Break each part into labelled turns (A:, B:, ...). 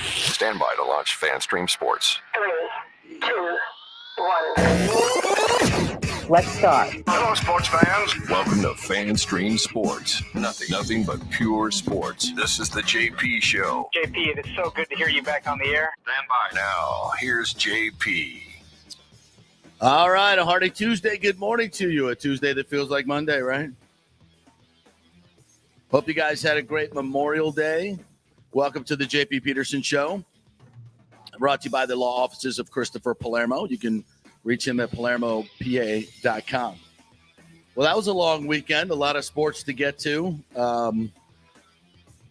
A: Stand by to launch FanStream Sports.
B: 3, 2, 1. Let's start.
A: Hello, sports fans. Welcome to FanStream Sports. Nothing but pure sports. This is the JP Show.
C: JP, it is so good to hear you back on the air.
A: Stand by. Now, here's JP.
D: All right, a hearty Tuesday. Good morning to you. A Tuesday that feels like Monday, right? Hope you guys had a great Memorial Day. Welcome to the JP Peterson Show. Brought to you by the law offices of Christopher Palermo. You can reach him at palermopa.com. Well, that was a long weekend. A lot of sports to get to.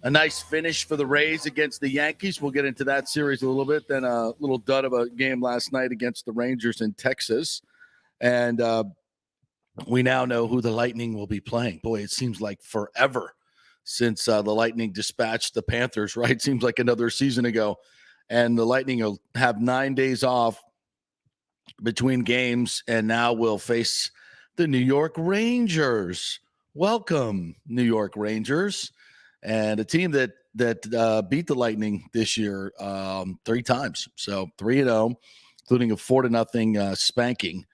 D: A nice finish for the Rays against the Yankees. We'll get into that series a little bit. Then a little dud of a game last night against the Rangers in Texas. And we now know who the Lightning will be playing. Boy, it seems like forever since the Lightning dispatched the Panthers, right? Seems like another season ago. And the Lightning will have 9 days off between games, and now we'll face the New York Rangers. Welcome, New York Rangers. And a team that beat the Lightning this year 3 times. So 3-0, including a 4-0 spanking.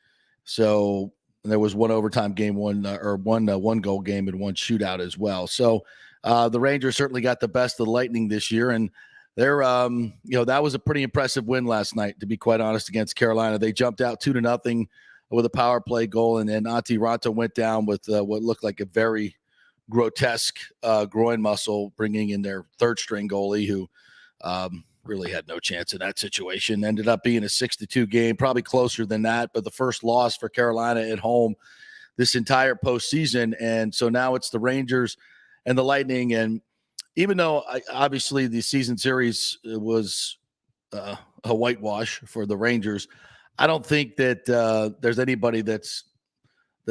D: So there was one overtime game, one goal game, and one shootout as well. So the Rangers certainly got the best of the Lightning this year, and they're that was a pretty impressive win last night, to be quite honest, against Carolina. They jumped out 2-0 with a power play goal, and then Antti Raanta went down with what looked like a very grotesque groin muscle, bringing in their third-string goalie, who really had no chance in that situation. Ended up being a 6-2 game, probably closer than that, but the first loss for Carolina at home this entire postseason. And so now it's the Rangers and the Lightning. And even though obviously the season series was a whitewash for the Rangers, I don't think that there's anybody that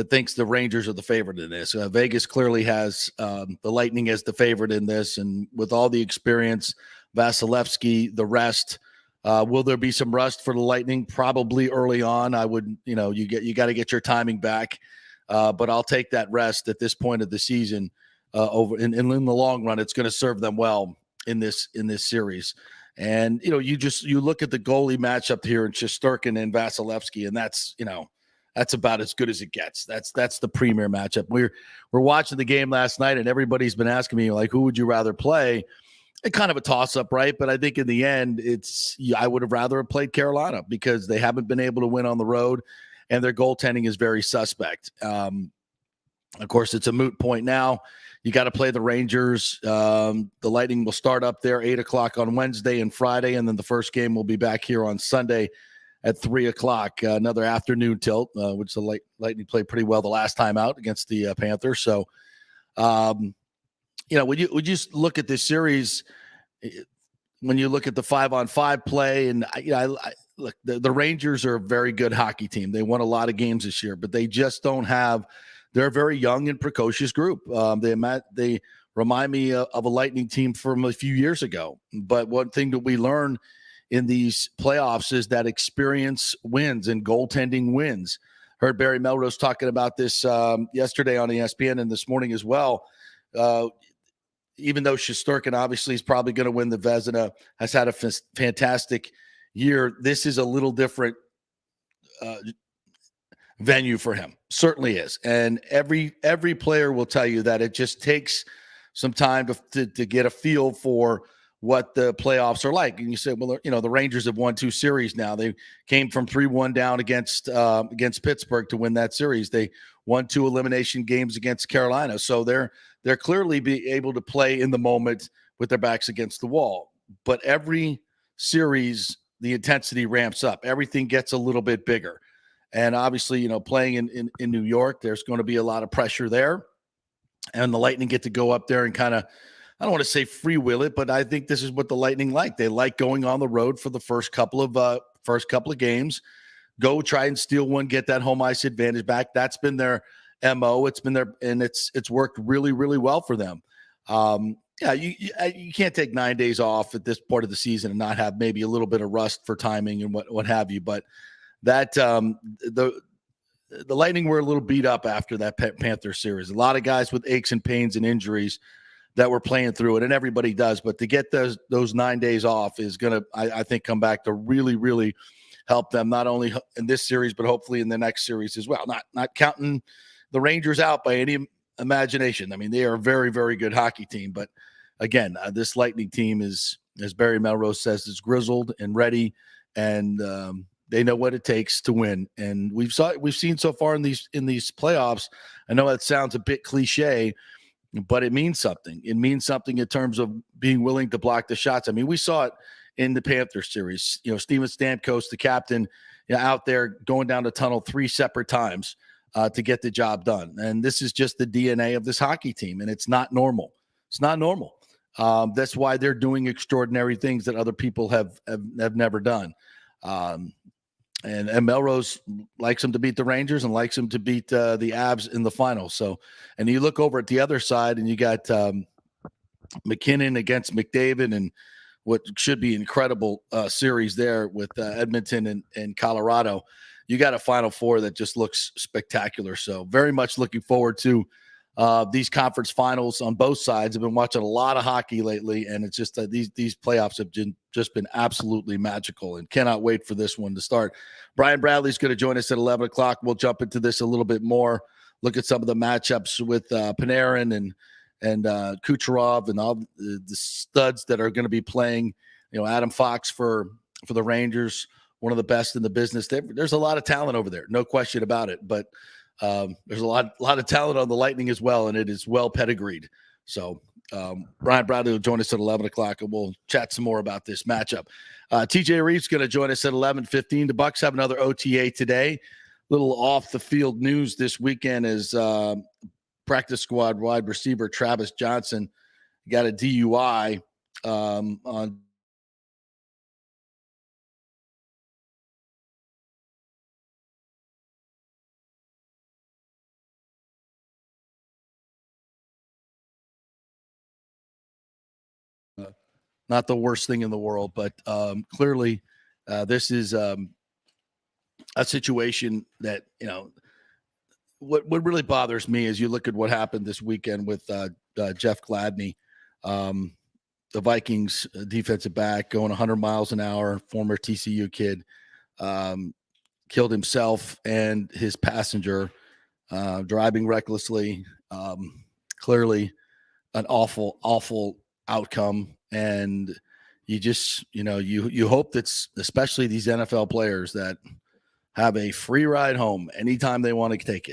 D: thinks the Rangers are the favorite in this. Vegas clearly has the Lightning as the favorite in this, and with all the experience, Vasilevsky, the rest. Will there be some rust for the Lightning? Probably early on. I would, you got to get your timing back, but I'll take that rest at this point of the season. Over in the long run, it's going to serve them well in this series. And you look at the goalie matchup here in Shesterkin and Vasilevsky, and that's about as good as it gets. That's the premier matchup. We're watching the game last night, and everybody's been asking me, like, who would you rather play? It's kind of a toss-up, right? But I think in the end, I would have rather have played Carolina because they haven't been able to win on the road, and their goaltending is very suspect. Of course, it's a moot point now. You got to play the Rangers. The Lightning will start up there 8 o'clock on Wednesday and Friday, and then the first game will be back here on Sunday at 3 o'clock, another afternoon tilt, which the Lightning played pretty well the last time out against the Panthers. So, when you just look at this series, when you look at the 5-on-5 play, and look, the Rangers are a very good hockey team. They won a lot of games this year, but they just don't have. They're a very young and precocious group. They remind me of a Lightning team from a few years ago. But one thing that we learn in these playoffs is that experience wins and goaltending wins. Heard Barry Melrose talking about this yesterday on ESPN and this morning as well. Even though Shesterkin obviously is probably going to win the Vezina, has had a fantastic year, this is a little different venue for him. Certainly is. And every player will tell you that it just takes some time to get a feel for what the playoffs are like. And you say, well, the Rangers have won 2 series now. They came from 3-1 down against Pittsburgh to win that series. They won 2 elimination games against Carolina. So they're clearly be able to play in the moment with their backs against the wall. But every series, the intensity ramps up. Everything gets a little bit bigger. And obviously, playing in New York, there's going to be a lot of pressure there. And the Lightning get to go up there and kind of, I don't want to say free will it, but I think this is what the Lightning like. They like going on the road for the first couple of games, go try and steal one, get that home ice advantage back. That's been their MO. It's been and it's worked really, really well for them. You can't take 9 days off at this part of the season and not have maybe a little bit of rust for timing and what have you. But that the Lightning were a little beat up after that Panther series. A lot of guys with aches and pains and injuries that were playing through it, and everybody does. But to get those 9 days off is going to, I think, come back to really, really help them, not only in this series, but hopefully in the next series as well. Not counting the Rangers out by any imagination. I mean, they are a very, very good hockey team. But again, this Lightning team is, as Barry Melrose says, is grizzled and ready, and they know what it takes to win. And we've seen so far in these playoffs. I know that sounds a bit cliche, but it means something. It means something in terms of being willing to block the shots. I mean, we saw it in the Panthers series. Steven Stamkos, the captain, out there going down the tunnel 3 separate times to get the job done. And this is just the DNA of this hockey team, and it's not normal. It's not normal. That's why they're doing extraordinary things that other people have never done. And Melrose likes them to beat the Rangers and likes them to beat the Avs in the final. So, and you look over at the other side, and you got McKinnon against McDavid, and what should be incredible series there with Edmonton and Colorado. You got a Final Four that just looks spectacular. So, very much looking forward to these conference finals on both sides. I've been watching a lot of hockey lately, and it's just these playoffs have just been absolutely magical, and cannot wait for this one to start. Brian Bradley's going to join us at 11 o'clock. We'll jump into this a little bit more, look at some of the matchups with Panarin and Kucherov and all the studs that are going to be playing. Adam Fox for the Rangers, one of the best in the business. There's a lot of talent over there, no question about it, but there's a lot of talent on the Lightning as well, and it is well pedigreed. So Brian Bradley will join us at 11 o'clock, and we'll chat some more about this matchup. TJ Reeves going to join us at 11:15. The Bucks have another OTA today. Little off the field news this weekend is practice squad wide receiver Travis Johnson got a DUI on not the worst thing in the world, but clearly this is a situation that, what really bothers me is you look at what happened this weekend with Jeff Gladney, the Vikings defensive back, going 100 miles an hour, former TCU kid, killed himself and his passenger, driving recklessly. Clearly an awful outcome. And you just, you hope that especially these NFL players that have a free ride home anytime they want to take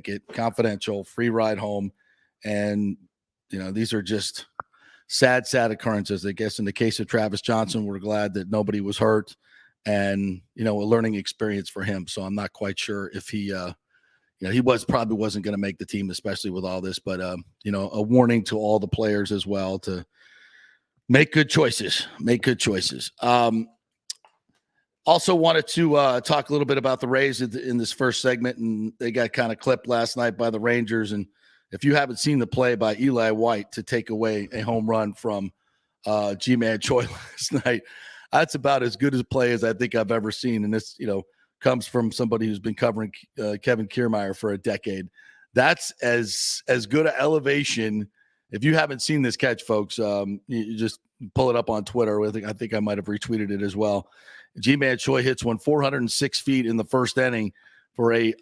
D: it, confidential, free ride home. And, these are just sad occurrences. I guess in the case of Travis Johnson, we're glad that nobody was hurt, and, a learning experience for him. So I'm not quite sure if he, he probably wasn't going to make the team, especially with all this, but, a warning to all the players as well to make good choices. Also wanted to talk a little bit about the Rays in this first segment, and they got kind of clipped last night by the Rangers. And if you haven't seen the play by Eli White to take away a home run from G-Man Choi last night, that's about as good a play as I think I've ever seen. And this, comes from somebody who's been covering Kevin Kiermaier for a decade. That's as good an elevation. If you haven't seen this catch, folks, you just pull it up on Twitter. I think I might have retweeted it as well. G-Man Choi hits one 406 feet in the first inning for a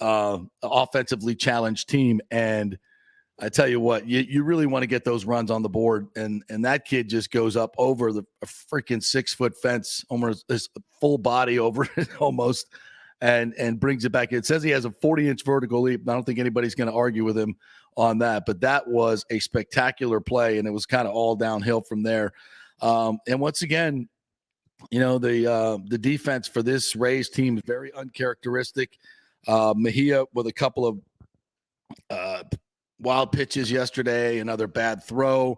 D: offensively challenged team. And I tell you what, you really want to get those runs on the board. And that kid just goes up over a freaking 6-foot fence, almost his full body over it almost, and brings it back. It says he has a 40-inch vertical leap. I don't think anybody's going to argue with him on that, but that was a spectacular play, and it was kind of all downhill from there. And once again, the defense for this Rays team is very uncharacteristic. Mejia with a couple of wild pitches yesterday, another bad throw,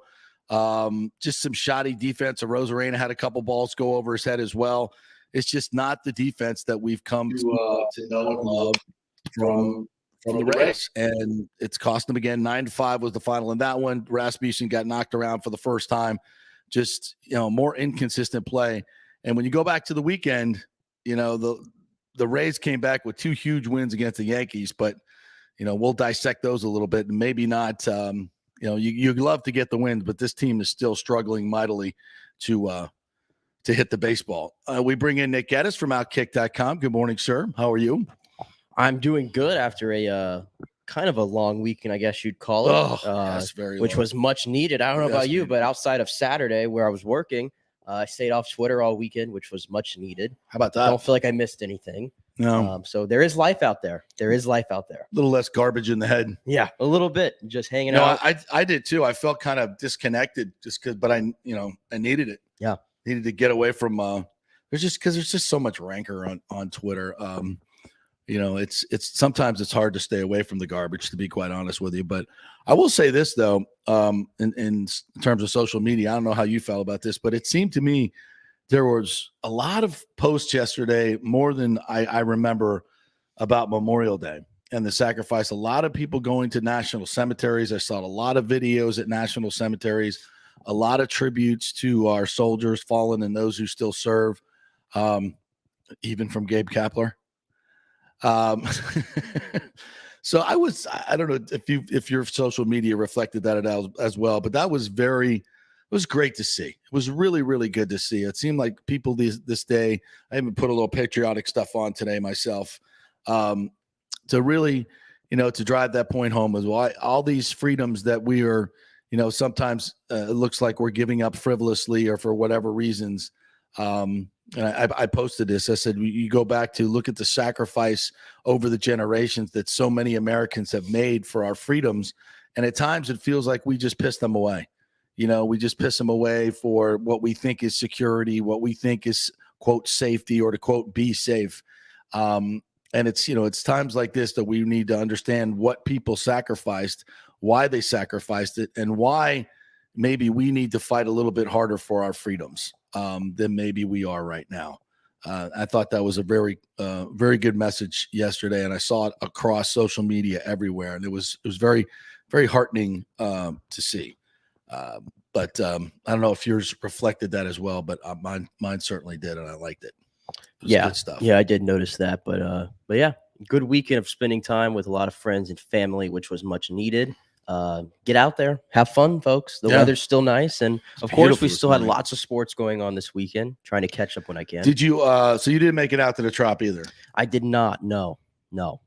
D: just some shoddy defense. Rosarena had a couple balls go over his head as well. It's just not the defense that we've come to know and love from the Rays, and it's cost them again. 9-5 was the final in that one. Rasmussen got knocked around for the first time. Just more inconsistent play. And when you go back to the weekend, the the Rays came back with 2 huge wins against the Yankees, but we'll dissect those a little bit and maybe not. You'd love to get the wins, but this team is still struggling mightily to hit the baseball. We bring in Nick Geddes from Outkick.com. Good morning, sir. How are you?
E: I'm doing good after a kind of a long weekend, I guess you'd call it.
D: Yes, very
E: which
D: long.
E: was much needed. I don't know about you,
D: needed.
E: but outside of Saturday where I was working, I stayed off Twitter all weekend, which was much needed.
D: How about
E: I
D: that?
E: don't feel like I missed anything.
D: No.
E: So there is life out there. There is life out there.
D: A little less garbage in the head.
E: Yeah, a little bit. Just hanging out.
D: I did too. I felt kind of disconnected but I needed it.
E: Yeah.
D: Needed to get away from there's just so much rancor on Twitter. It's sometimes it's hard to stay away from the garbage, to be quite honest with you. But I will say this though, in terms of social media, I don't know how you felt about this, but it seemed to me there was a lot of posts yesterday, more than I remember, about Memorial Day and the sacrifice. A lot of people going to national cemeteries. I saw a lot of videos at national cemeteries, a lot of tributes to our soldiers, fallen, and those who still serve, even from Gabe Kapler. So I don't know if your social media reflected that as well, but that was it was great to see. It was really, really good to see. It seemed like people this day, I even put a little patriotic stuff on today myself, to really, to drive that point home as well. All these freedoms that we are, sometimes it looks like we're giving up frivolously or for whatever reasons. And I posted this. I said, you go back to look at the sacrifice over the generations that so many Americans have made for our freedoms. And at times it feels like we just piss them away. We just piss them away for what we think is security, what we think is, quote, safety, or to quote, be safe. And it's times like this that we need to understand what people sacrificed, why they sacrificed it, and why maybe we need to fight a little bit harder for our freedoms than maybe we are right now. I thought that was a very, very good message yesterday, and I saw it across social media everywhere, and it was very, very heartening to see. But I don't know if yours reflected that as well, but mine certainly did, and I liked it. It was good stuff.
E: Yeah, I did notice that, but yeah, good weekend of spending time with a lot of friends and family, which was much needed. Get out there, have fun, folks. The weather's still nice, and of course, we still had lots of sports going on this weekend. Trying to catch up when I can.
D: Did you? So you didn't make it out to the Trop either?
E: I did not. No. A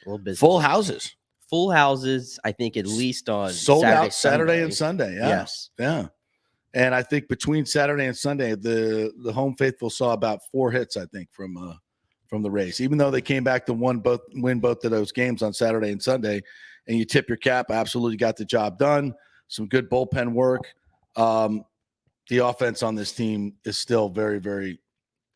E: little busy.
D: Full houses.
E: Full houses. I think at least on
D: sold out Saturday and Sunday. Yeah.
E: Yes.
D: Yeah. And I think between Saturday and Sunday, the home faithful saw about 4 hits, I think, from the Rays, even though they came back to win both of those games on Saturday and Sunday. And you tip your cap, absolutely got the job done. Some good bullpen work. The offense on this team is still very, very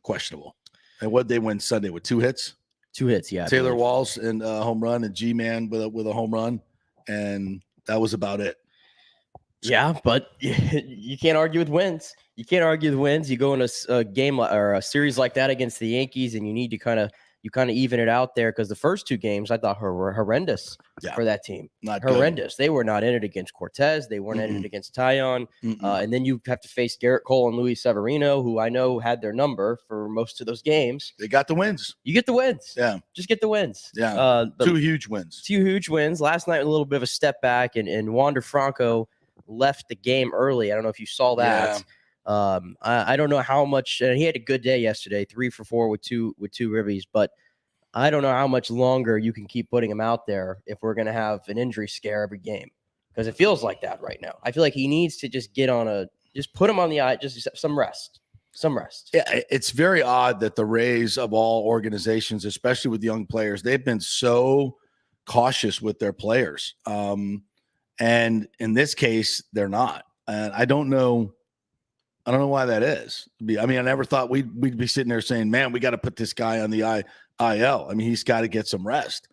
D: questionable. And what they win Sunday with 2 hits?
E: 2 hits, yeah.
D: Taylor Walls and a home run, and G-Man with a home run, and that was about it.
E: Yeah, but you can't argue with wins. You can't argue with wins. You go in a game or a series like that against the Yankees, and you need to kind of even it out there, because the first 2 games I thought were horrendous for that team.
D: Not
E: horrendous. Good. They were not in it against Cortez. They weren't in it against Taillon. And then you have to face Garrett Cole and Luis Severino, who I know had their number for most of those games.
D: They got the wins.
E: You get the wins.
D: Yeah.
E: Just get the wins.
D: Yeah. 2 huge wins.
E: 2 huge wins. Last night, a little bit of a step back, and Wander Franco left the game early. I don't know if you saw that. Yeah. I don't know how much, and he had a good day yesterday, 3 for 4 with two ribbies, but I don't know how much longer you can keep putting him out there if we're going to have an injury scare every game, because it feels like that right now. I feel like he needs to just just put him on the eye, just some rest. Yeah,
D: it's very odd that the Rays, of all organizations, especially with young players, they've been so cautious with their players. And in this case, they're not. And I don't know why that is. I mean, I never thought we'd be sitting there saying, man, we got to put this guy on the IL. I mean, he's got to get some rest.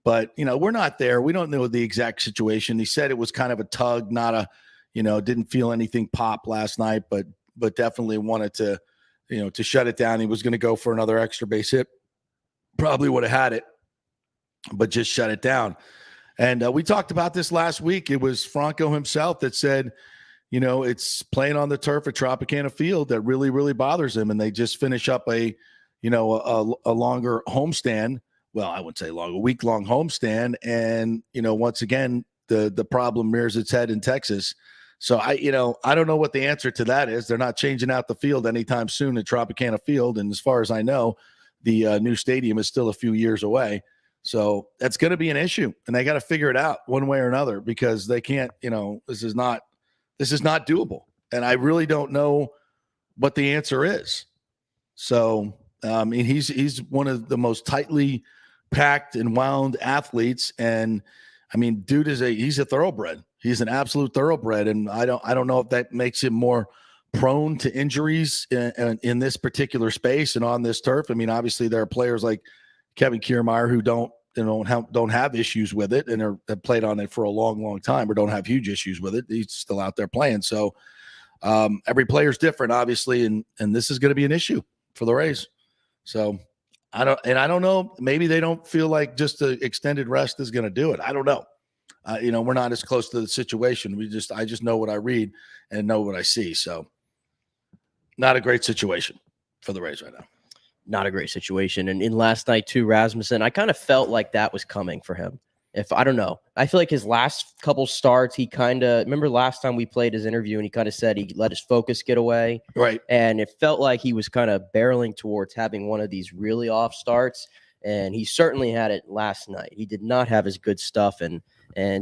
D: But, we're not there. We don't know the exact situation. He said it was kind of a tug, not a, didn't feel anything pop last night, but definitely wanted to, to shut it down. He was going to go for another extra base hit. Probably would have had it, but just shut it down. And we talked about this last week. It was Franco himself that said, it's playing on the turf at Tropicana Field that really, really bothers him. And they just finish up a a longer homestand. Well, I wouldn't say long, a week-long homestand. And, once again, the problem rears its head in Texas. So I don't know what the answer to that is. They're not changing out the field anytime soon at Tropicana Field. And as far as I know, the new stadium is still a few years away. So that's going to be an issue, and they got to figure it out one way or another, because they can't, this is not doable. And I really don't know what the answer is. So, he's one of the most tightly packed and wound athletes. And dude he's a thoroughbred. He's an absolute thoroughbred. And I don't know if that makes him more prone to injuries in this particular space and on this turf. Obviously there are players like Kevin Kiermaier who don't have issues with it and have played on it for a long, long time, or don't have huge issues with it. He's still out there playing. So every player's different, obviously, and this is going to be an issue for the Rays. So I don't know. Maybe they don't feel like just the extended rest is going to do it. I don't know. We're not as close to the situation. I just know what I read and know what I see. So not a great situation for the Rays right now.
E: Not a great situation. And in last night too, Rasmussen, I kind of felt like that was coming for him. I don't know. I feel like his last couple starts, he remember last time we played his interview and he kind of said he let his focus get away.
D: Right.
E: And it felt like he was kind of barreling towards having one of these really off starts. And he certainly had it last night. He did not have his good stuff, and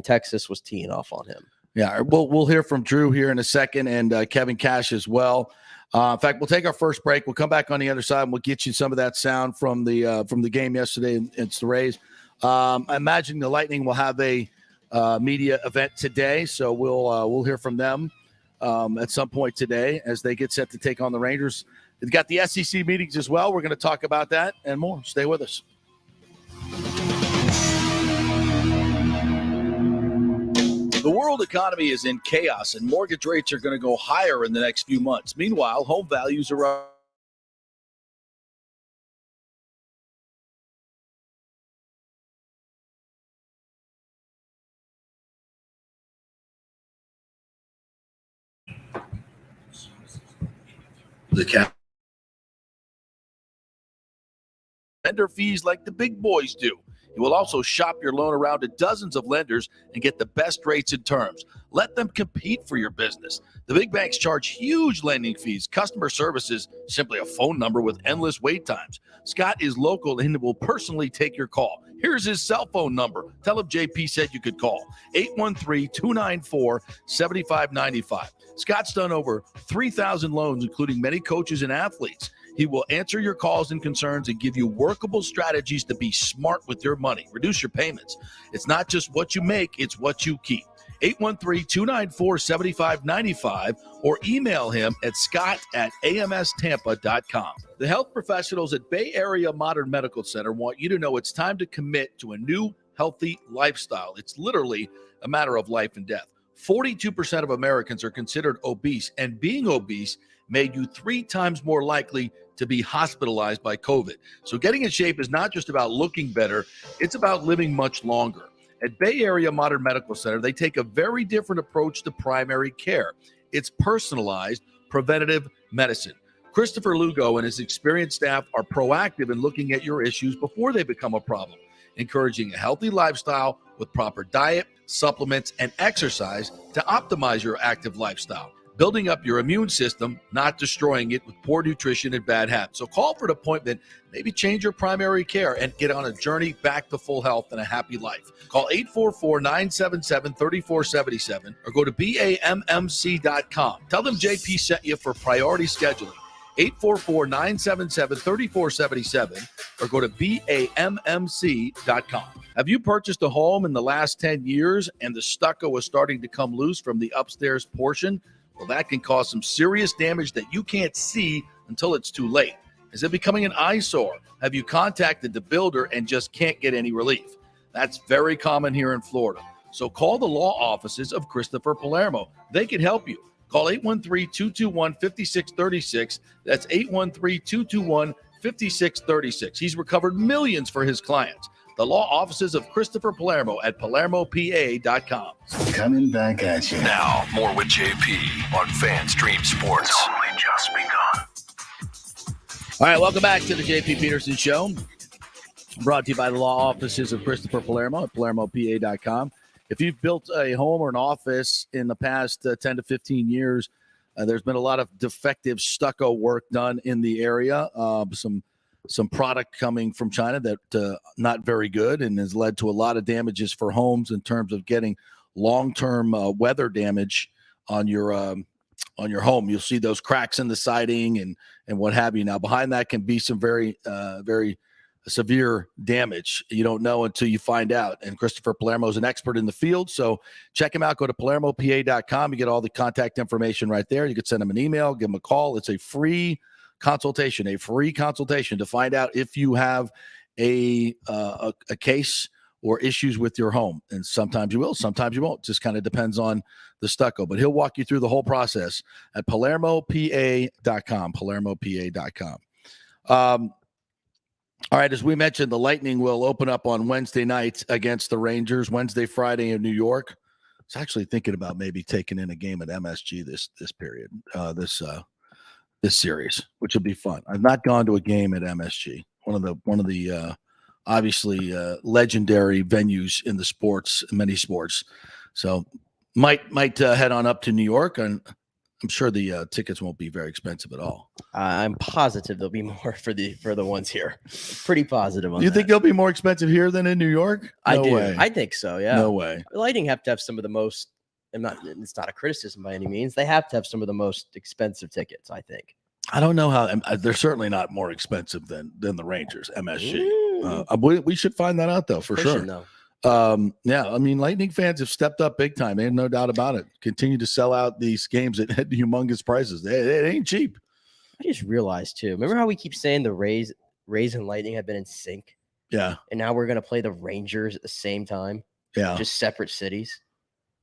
E: Texas was teeing off on him.
D: Yeah. We'll hear from Drew here in a second, and Kevin Cash as well. In fact, we'll take our first break. We'll come back on the other side, and we'll get you some of that sound from the game yesterday. It's the Rays. I imagine the Lightning will have a media event today, so we'll hear from them at some point today as they get set to take on the Rangers. They've got the SEC meetings as well. We're going to talk about that and more. Stay with us. The world economy is in chaos, and mortgage rates are going to go higher in the next few months. Meanwhile, home values are up. Lender fees like the big boys do. You will also shop your loan around to dozens of lenders and get the best rates and terms. Let them compete for your business. The big banks charge huge lending fees. Customer service is simply a phone number with endless wait times. Scott is local and will personally take your call. Here's his cell phone number. Tell him JP said you could call. 813-294-7595. Scott's done over 3,000 loans, including many coaches and athletes. He will answer your calls and concerns and give you workable strategies to be smart with your money. Reduce your payments. It's not just what you make, it's what you keep. 813-294-7595 or email him at scott@amstampa.com. The health professionals at Bay Area Modern Medical Center want you to know it's time to commit to a new healthy lifestyle. It's literally a matter of life and death. 42% of Americans are considered obese, and being obese made you 3 times more likely to be hospitalized by COVID. So getting in shape is not just about looking better, it's about living much longer. At Bay Area Modern Medical Center, they take a very different approach to primary care. It's personalized, preventative medicine. Christopher Lugo and his experienced staff are proactive in looking at your issues before they become a problem, encouraging a healthy lifestyle with proper diet, supplements, and exercise to optimize your active lifestyle. Building up your immune system, not destroying it with poor nutrition and bad habits. So call for an appointment, maybe change your primary care and get on a journey back to full health and a happy life. Call 844-977-3477 or go to BAMMC.com. Tell them JP sent you for priority scheduling. 844-977-3477 or go to BAMMC.com. Have you purchased a home in the last 10 years and the stucco is starting to come loose from the upstairs portion? Well, that can cause some serious damage that you can't see until it's too late. Is it becoming an eyesore? Have you contacted the builder and just can't get any relief? That's very common here in Florida. So call the law offices of Christopher Palermo. They can help you. Call 813-221-5636. That's 813-221-5636. He's recovered millions for his clients. The law offices of Christopher Palermo at PalermoPA.com.
F: Coming back at you.
A: Now, more with JP on FanStream Sports.
F: It's only just begun.
D: All right, welcome back to the JP Peterson Show. Brought to you by the law offices of Christopher Palermo at PalermoPA.com. If you've built a home or an office in the past 10 to 15 years, there's been a lot of defective stucco work done in the area. Some product coming from China that not very good and has led to a lot of damages for homes in terms of getting long-term weather damage on your home. You'll see those cracks in the siding and what have you. Now, behind that can be some very severe damage. You don't know until you find out. And Christopher Palermo is an expert in the field. So check him out. Go to PalermoPA.com. You get all the contact information right there. You could send him an email, give him a call. It's a free consultation to find out if you have a case or issues with your home. And sometimes you will, sometimes you won't. Just kind of depends on the stucco. But he'll walk you through the whole process at PalermoPA.com. PalermoPA.com. All right, as we mentioned, the Lightning will open up on Wednesday night against the Rangers, Wednesday, Friday in New York. I was actually thinking about maybe taking in a game at MSG this period, this series, which would be fun. I've not gone to a game at MSG, one of the obviously legendary venues in the sports, many sports. So might head on up to New York, and I'm sure the tickets won't be very expensive at all.
E: I'm positive there'll be more for the ones here. Pretty positive on
D: You
E: that.
D: think they'll be more expensive here than in New York?
E: I
D: No
E: do.
D: way.
E: I think so. Yeah.
D: No way.
E: Lightning have to have some of the most. It's not a criticism by any means. They have to have some of the most expensive tickets, I think.
D: I don't know how. They're certainly not more expensive than the Rangers, MSG. We should find that out, though, for sure.
E: No.
D: Yeah, I mean, Lightning fans have stepped up big time. They have no doubt about it. Continue to sell out these games at humongous prices. It ain't cheap.
E: I just realized, too. Remember how we keep saying the Rays and Lightning have been in sync?
D: Yeah.
E: And now we're going to play the Rangers at the same time?
D: Yeah.
E: Just separate cities?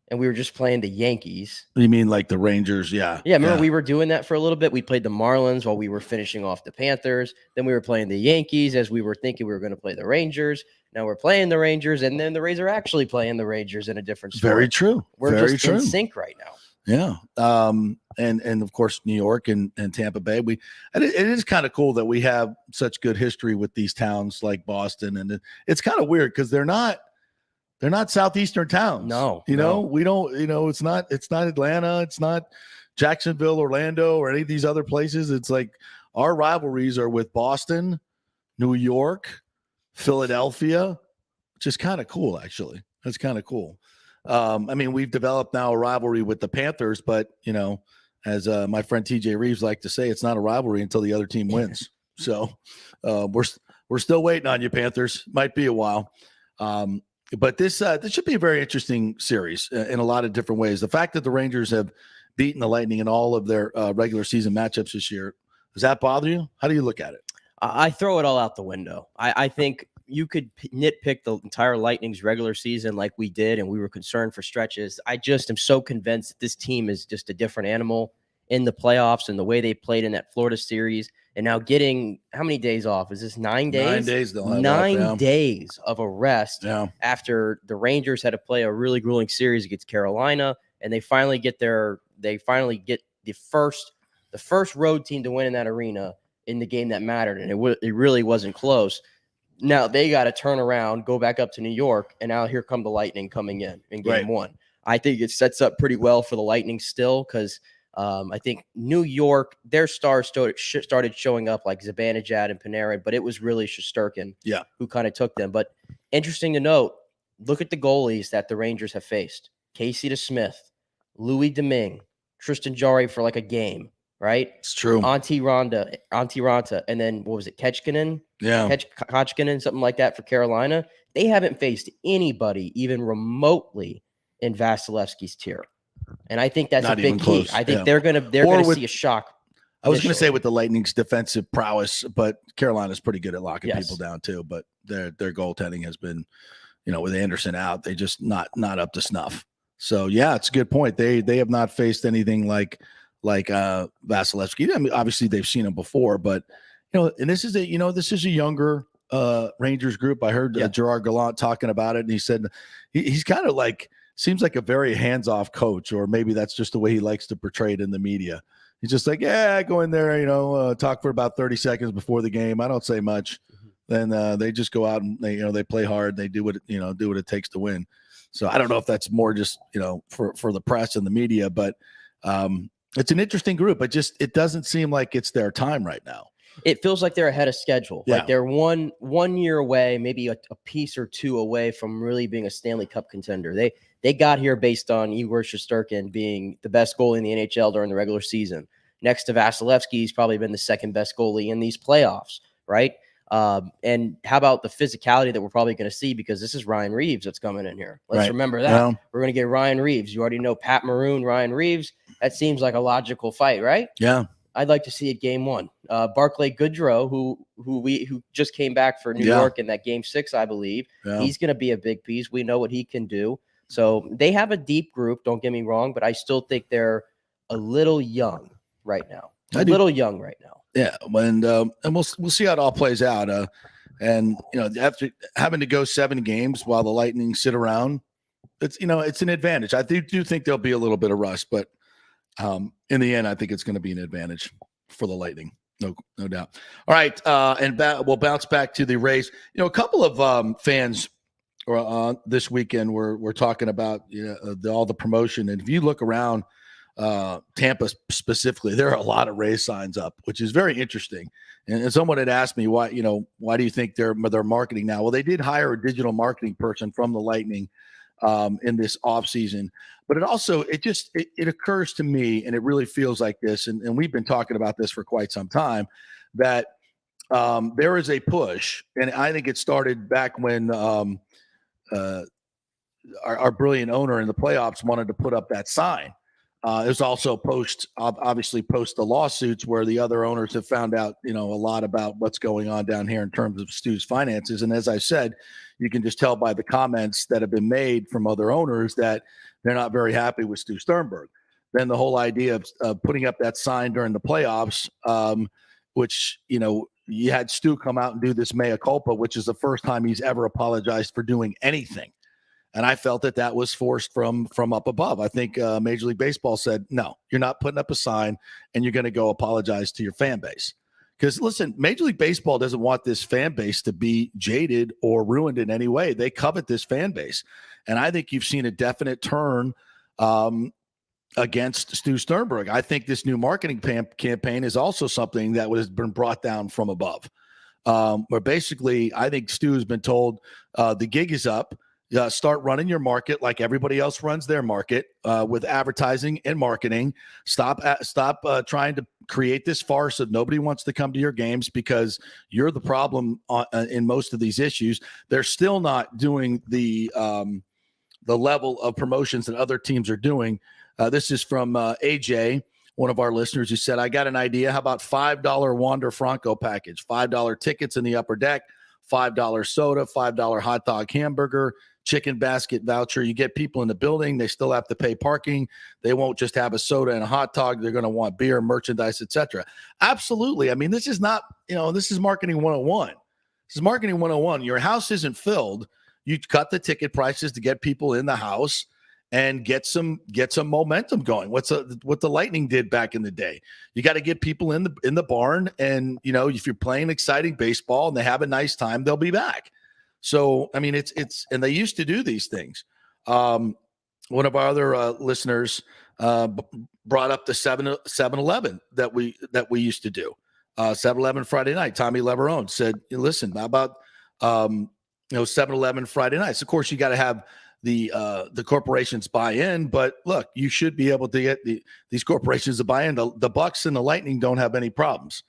E: And we were just playing the Yankees.
D: You mean like the Rangers? Yeah.
E: Yeah, remember we were doing that for a little bit. We played the Marlins while we were finishing off the Panthers. Then we were playing the Yankees as we were thinking we were going to play the Rangers. Now we're playing the Rangers, and then the Rays are actually playing the Rangers in a different sport.
D: Very true.
E: We're
D: Very
E: just
D: true.
E: in sync right now.
D: Yeah. And of course, New York and Tampa Bay. It is kind of cool that we have such good history with these towns like Boston. And it's kind of weird because they're not southeastern towns.
E: No.
D: We don't, it's not Atlanta, it's not Jacksonville, Orlando, or any of these other places. It's like our rivalries are with Boston, New York, Philadelphia, which is kind of cool, actually. That's kind of cool. I mean, we've developed now a rivalry with the Panthers, but as my friend TJ Reeves liked to say, it's not a rivalry until the other team wins. So we're still waiting on you, Panthers. Might be a while. But this should be a very interesting series in a lot of different ways. The fact that the Rangers have beaten the Lightning in all of their regular season matchups this year, does that bother you? How do you look at it?
E: I throw it all out the window. I think you could nitpick the entire Lightning's regular season like we did, and we were concerned for stretches. I just am so convinced that this team is just a different animal in the playoffs and the way they played in that Florida series. And now getting how many days off? Is this 9 days?
D: 9 days. They'll have
E: 9 days of a rest after the Rangers had to play a really grueling series against Carolina, and they finally get the first road team to win in that arena in the game that mattered, and it really wasn't close. Now they got to turn around, go back up to New York, and now here come the Lightning coming in game one. I think it sets up pretty well for the Lightning still because I think New York, their stars started showing up like Zibanejad and Panarin, but it was really Shesterkin who kind of took them. But interesting to note, look at the goalies that the Rangers have faced. Casey DeSmith, Louis Domingue, Tristan Jarry for like a game, right?
D: It's true.
E: Antti Ranta, and then what was it, Ketchkinen?
D: Yeah.
E: Ketchkinen, something like that for Carolina. They haven't faced anybody even remotely in Vasilevsky's tier. And I think that's
D: Not
E: a big key.
D: close.
E: I think they're gonna see a shock.
D: I was going to say with the Lightning's defensive prowess, but Carolina's pretty good at locking people down too. But their goaltending has been, with Anderson out, they just not up to snuff. So yeah, it's a good point. They have not faced anything like Vasilevsky. I mean, obviously they've seen him before, but and this is a younger Rangers group. I heard Gerard Gallant talking about it, and he said he's kind of like seems like a very hands-off coach, or maybe that's just the way he likes to portray it in the media. He's just like, yeah, go in there, talk for about 30 seconds before the game. I don't say much. Then they just go out and they play hard. They do what it takes to win. So I don't know if that's more just for the press and the media, but it's an interesting group. It doesn't seem like it's their time right now.
E: It feels like they're ahead of schedule.
D: Yeah.
E: Like they're one year away, maybe a piece or two away from really being a Stanley Cup contender. They got here based on Igor Shesterkin being the best goalie in the NHL during the regular season. Next to Vasilevsky, he's probably been the second best goalie in these playoffs, right? And how about the physicality that we're probably going to see, because this is Ryan Reeves that's coming in here. Let's remember that.
D: Well,
E: we're going to get Ryan Reeves. You already know Pat Maroon, Ryan Reeves. That seems like a logical fight, right?
D: Yeah.
E: I'd like to see it game one. Barclay Goodrow, who just came back for New York in that game 6, I believe. Yeah. He's going to be a big piece. We know what he can do. So they have a deep group, don't get me wrong, but I still think they're a little young right now. Young right now.
D: Yeah, and we'll see how it all plays out. And after having to go 7 games while the Lightning sit around, it's an advantage. I do think there'll be a little bit of rust, but in the end, I think it's going to be an advantage for the Lightning. No doubt. All right, and we'll bounce back to the Rays. A couple of fans this weekend were talking about all the promotion, and if you look around Tampa specifically, there are a lot of Rays signs up, which is very interesting. And someone had asked me why do you think they're marketing now? Well, they did hire a digital marketing person from the Lightning in this offseason. But it occurs to me, and it really feels like this, and we've been talking about this for quite some time, that there is a push, and I think it started back when our brilliant owner in the playoffs wanted to put up that sign. There's also post the lawsuits where the other owners have found out, a lot about what's going on down here in terms of Stu's finances. And as I said, you can just tell by the comments that have been made from other owners that they're not very happy with Stu Sternberg. Then the whole idea of putting up that sign during the playoffs, which, you had Stu come out and do this mea culpa, which is the first time he's ever apologized for doing anything. And I felt that was forced from up above. I think Major League Baseball said, no, you're not putting up a sign and you're going to go apologize to your fan base. Because, listen, Major League Baseball doesn't want this fan base to be jaded or ruined in any way. They covet this fan base. And I think you've seen a definite turn against Stu Sternberg. I think this new marketing campaign is also something that has been brought down from above. Where basically, I think Stu has been told the gig is up. Start running your market like everybody else runs their market with advertising and marketing. Stop trying to create this farce that nobody wants to come to your games because you're the problem in most of these issues. They're still not doing the level of promotions that other teams are doing. This is from AJ, one of our listeners, who said, I got an idea. How about $5 Wander Franco package? $5 tickets in the upper deck, $5 soda, $5 hot dog hamburger, chicken basket voucher. You get people in the building. They still have to pay parking. They won't just have a soda and a hot dog. They're going to want beer, merchandise, etc. Absolutely. I mean, this is not, this is marketing 101. This is marketing 101. Your house isn't filled. You cut the ticket prices to get people in the house and get some momentum going. What the Lightning did back in the day. You got to get people in the barn, and if you're playing exciting baseball and they have a nice time, they'll be back. So I mean, it's and they used to do these things. One of our other listeners brought up the 7-Eleven that we used to do. 7-Eleven Friday night. Tommy Leverone said, "Listen, how about 7-Eleven Friday nights? Of course, you got to have the corporations buy in, but look, you should be able to get these corporations to buy in. The Bucks and the Lightning don't have any problems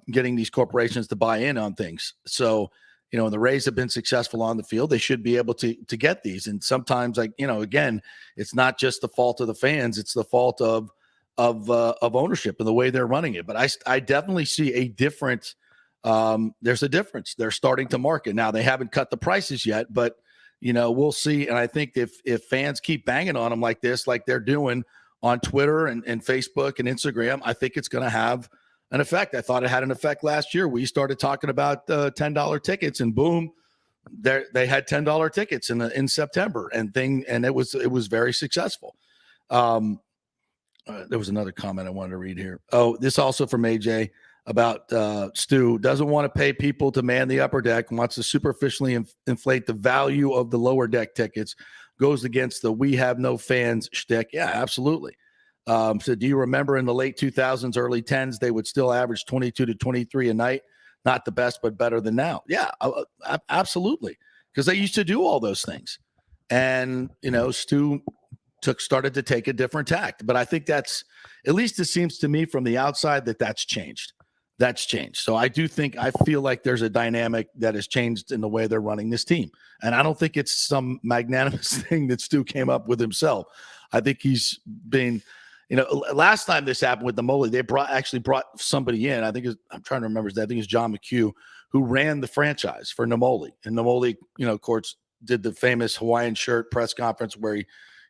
D: getting these corporations to buy in on things. So, the Rays have been successful on the field. They should be able to get these. And sometimes, again, it's not just the fault of the fans; it's the fault of ownership and the way they're running it. But I definitely see a different. There's a difference. They're starting to market now. They haven't cut the prices yet, but we'll see. And I think if fans keep banging on them like this, like they're doing on Twitter and Facebook and Instagram, I think it's going to have an effect. I thought it had an effect last year. We started talking about $10 tickets, and boom, they had $10 tickets in September, and it was very successful. There was another comment I wanted to read here. Oh, this also from AJ about Stu. Doesn't want to pay people to man the upper deck, wants to superficially inflate the value of the lower deck tickets, goes against the we have no fans shtick. Yeah, absolutely. So do you remember in the late 2000s, early 10s, they would still average 22 to 23 a night? Not the best, but better than now. Yeah, absolutely. Because they used to do all those things. And, Stu started to take a different tact. But I think that's, at least it seems to me from the outside, that's changed. That's changed. So I feel like there's a dynamic that has changed in the way they're running this team. And I don't think it's some magnanimous thing that Stu came up with himself. I think he's been, last time this happened with the Namoli, they brought somebody in. I'm trying to remember his name. I think it's John McHugh, who ran the franchise for Namoli. And Namoli, of course, did the famous Hawaiian shirt press conference where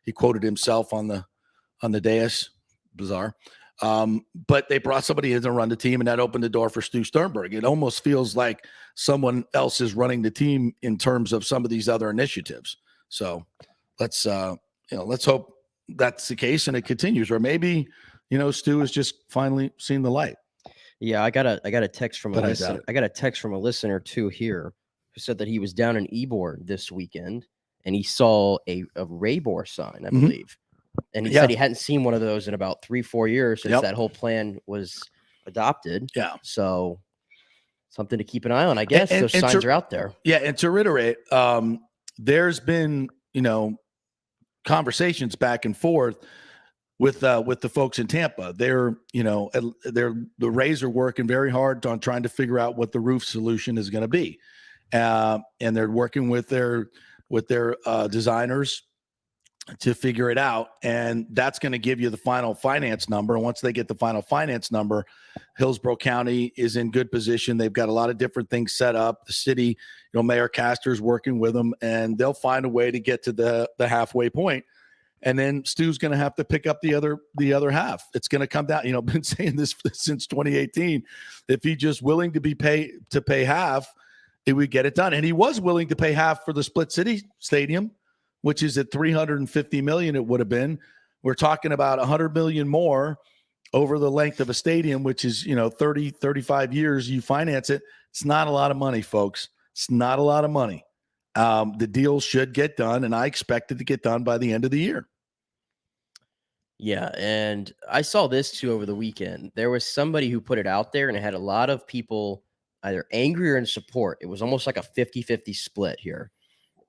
D: he quoted himself on the dais. Bizarre. But they brought somebody in to run the team, and that opened the door for Stu Sternberg. It almost feels like someone else is running the team in terms of some of these other initiatives. So let's hope that's the case and it continues, or maybe Stu has just finally seen the light.
E: Yeah, I got a text from a listener. I got a text from a listener too here who said that he was down in Ybor this weekend and he saw a Raybor sign, I believe, and he said he hadn't seen one of those in about 3-4 years since that whole plan was adopted. Yeah, so something to keep an eye on, I guess. Those signs are out there.
D: Yeah, and to reiterate, there's been conversations back and forth with the folks in Tampa. The Rays are working very hard on trying to figure out what the roof solution is going to be, and they're working with their designers to figure it out, and that's going to give you the final finance number. And once they get the final finance number, Hillsborough County is in good position. They've got a lot of different things set up. The city, Mayor Castor is working with them, and they'll find a way to get to the halfway point. And then Stu's going to have to pick up the other half. It's going to come down. I've been saying this since 2018. If he's just willing to pay half, it would get it done. And he was willing to pay half for the Split City Stadium, which is at $350 million. It would have been. We're talking about $100 million more over the length of a stadium, which is 30, 35 years. You finance it. It's not a lot of money, folks. It's not a lot of money. The deal should get done, and I expect it to get done by the end of the year.
E: Yeah, and I saw this too over the weekend. There was somebody who put it out there, and it had a lot of people either angry or in support. It was almost like a 50-50 split here.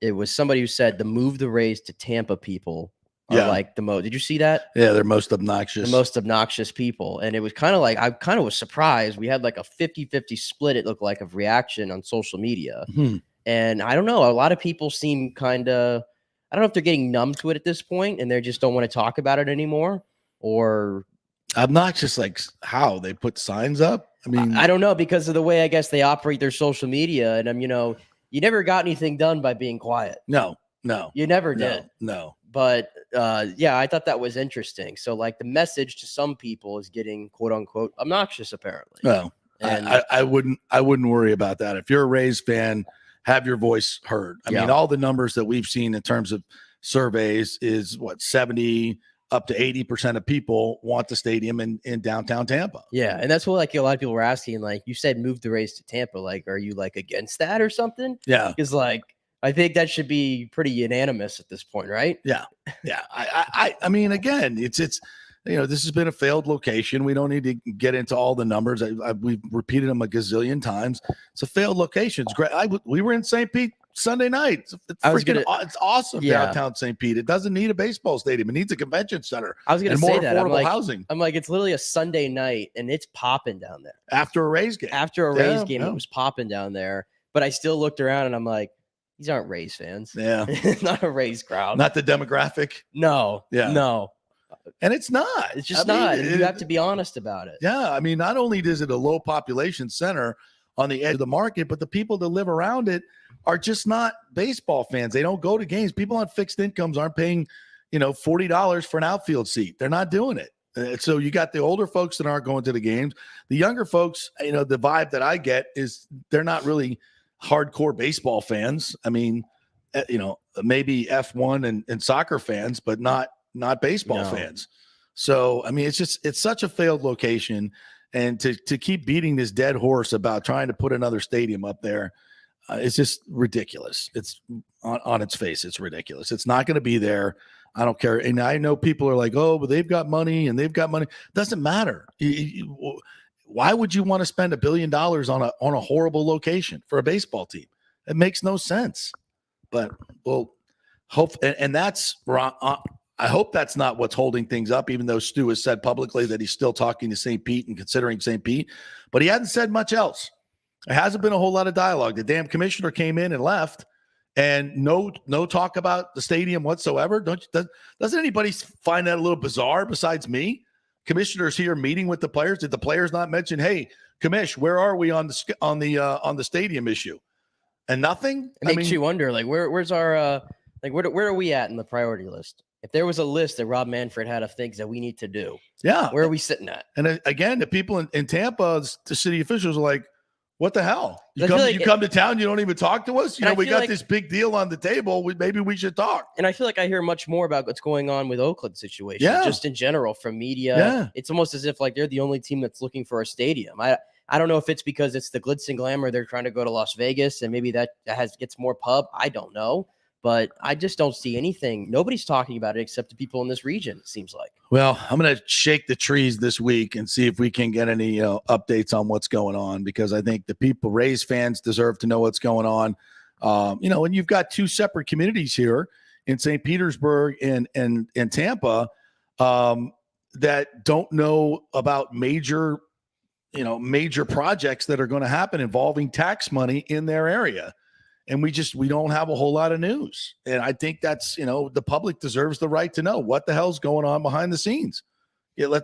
E: It was somebody who said the move the Rays to Tampa people are like the most. Did you see that?
D: Yeah, they're most obnoxious.
E: The most obnoxious people. And it was kind of like, I kind of was surprised. We had like a 50-50 split, it looked like, of reaction on social media. And I don't know, a lot of people seem kind of, I don't know if they're getting numb to it at this point and they just don't want to talk about it anymore, or
D: obnoxious, like how they put signs up. I mean,
E: I don't know, because of the way I guess they operate their social media. And you never got anything done by being quiet.
D: No,
E: you never did.
D: No.
E: But I thought that was interesting. So like the message to some people is getting quote unquote obnoxious, apparently.
D: No, and I wouldn't worry about that. If you're a Rays fan, have your voice heard. I mean, all the numbers that we've seen in terms of surveys is 70 up to 80% of people want the stadium in downtown Tampa.
E: Yeah, and that's what like a lot of people were asking. Like, you said, move the Rays to Tampa. Like, are you like against that or something?
D: Yeah,
E: because like I think that should be pretty unanimous at this point, right?
D: Yeah. I mean, again, it's this has been a failed location. We don't need to get into all the numbers. We've repeated them a gazillion times. It's a failed location. It's great. We were in St. Pete Sunday night. It's awesome downtown St. Pete. It doesn't need a baseball stadium. It needs a convention center.
E: I was going to say
D: more
E: that.
D: Affordable housing.
E: I'm like, it's literally a Sunday night and it's popping down there.
D: After a Rays game.
E: It was popping down there. But I still looked around and I'm like, these aren't Rays fans.
D: Yeah.
E: It's not a Rays crowd.
D: Not the demographic.
E: No.
D: Yeah.
E: No.
D: And it's not.
E: It's just not. And you have to be honest about it.
D: Yeah. I mean, not only is it a low population center on the edge of the market, but the people that live around it are just not baseball fans. They don't go to games. People on fixed incomes aren't paying, $40 for an outfield seat. They're not doing it. So you got the older folks that aren't going to the games. The younger folks, the vibe that I get is they're not really hardcore baseball fans. I mean, maybe F1 and soccer fans, but not baseball fans. So, I mean, it's such a failed location. And to keep beating this dead horse about trying to put another stadium up there, it's just ridiculous. It's on its face. It's ridiculous. It's not going to be there. I don't care. And I know people are like, oh, but they've got money and they've got money. Doesn't matter. Why would you want to spend $1 billion on a horrible location for a baseball team? It makes no sense. But we'll hope, and that's wrong. I hope that's not what's holding things up, even though Stu has said publicly that he's still talking to St. Pete and considering St. Pete, but he hasn't said much else. There hasn't been a whole lot of dialogue. The damn commissioner came in and left, and no talk about the stadium whatsoever. Doesn't anybody find that a little bizarre besides me? Commissioner's here meeting with the players. Did the players not mention, hey, commish, where are we on the stadium issue? And nothing.
E: It makes you wonder, like, where's our where are we at in the priority list? If there was a list that Rob Manfred had of things that we need to do, where are we sitting at?
D: And again, the people in Tampa, the city officials are like, what the hell? You come to town, you don't even talk to us? We got this big deal on the table. Maybe we should talk. And
E: I feel like I hear much more about what's going on with Oakland situation, just in general from media. Yeah. It's almost as if like they're the only team that's looking for a stadium. I don't know if it's because it's the glitz and glamour. They're trying to go to Las Vegas and maybe that gets more pub. I don't know. But I just don't see anything. Nobody's talking about it except the people in this region, it seems like.
D: Well, I'm going to shake the trees this week and see if we can get any updates on what's going on, because I think the people, Rays fans, deserve to know what's going on. And you've got two separate communities here in St. Petersburg and Tampa that don't know about major projects that are going to happen involving tax money in their area. And we don't have a whole lot of news. And I think that's, the public deserves the right to know what the hell's going on behind the scenes. Yeah,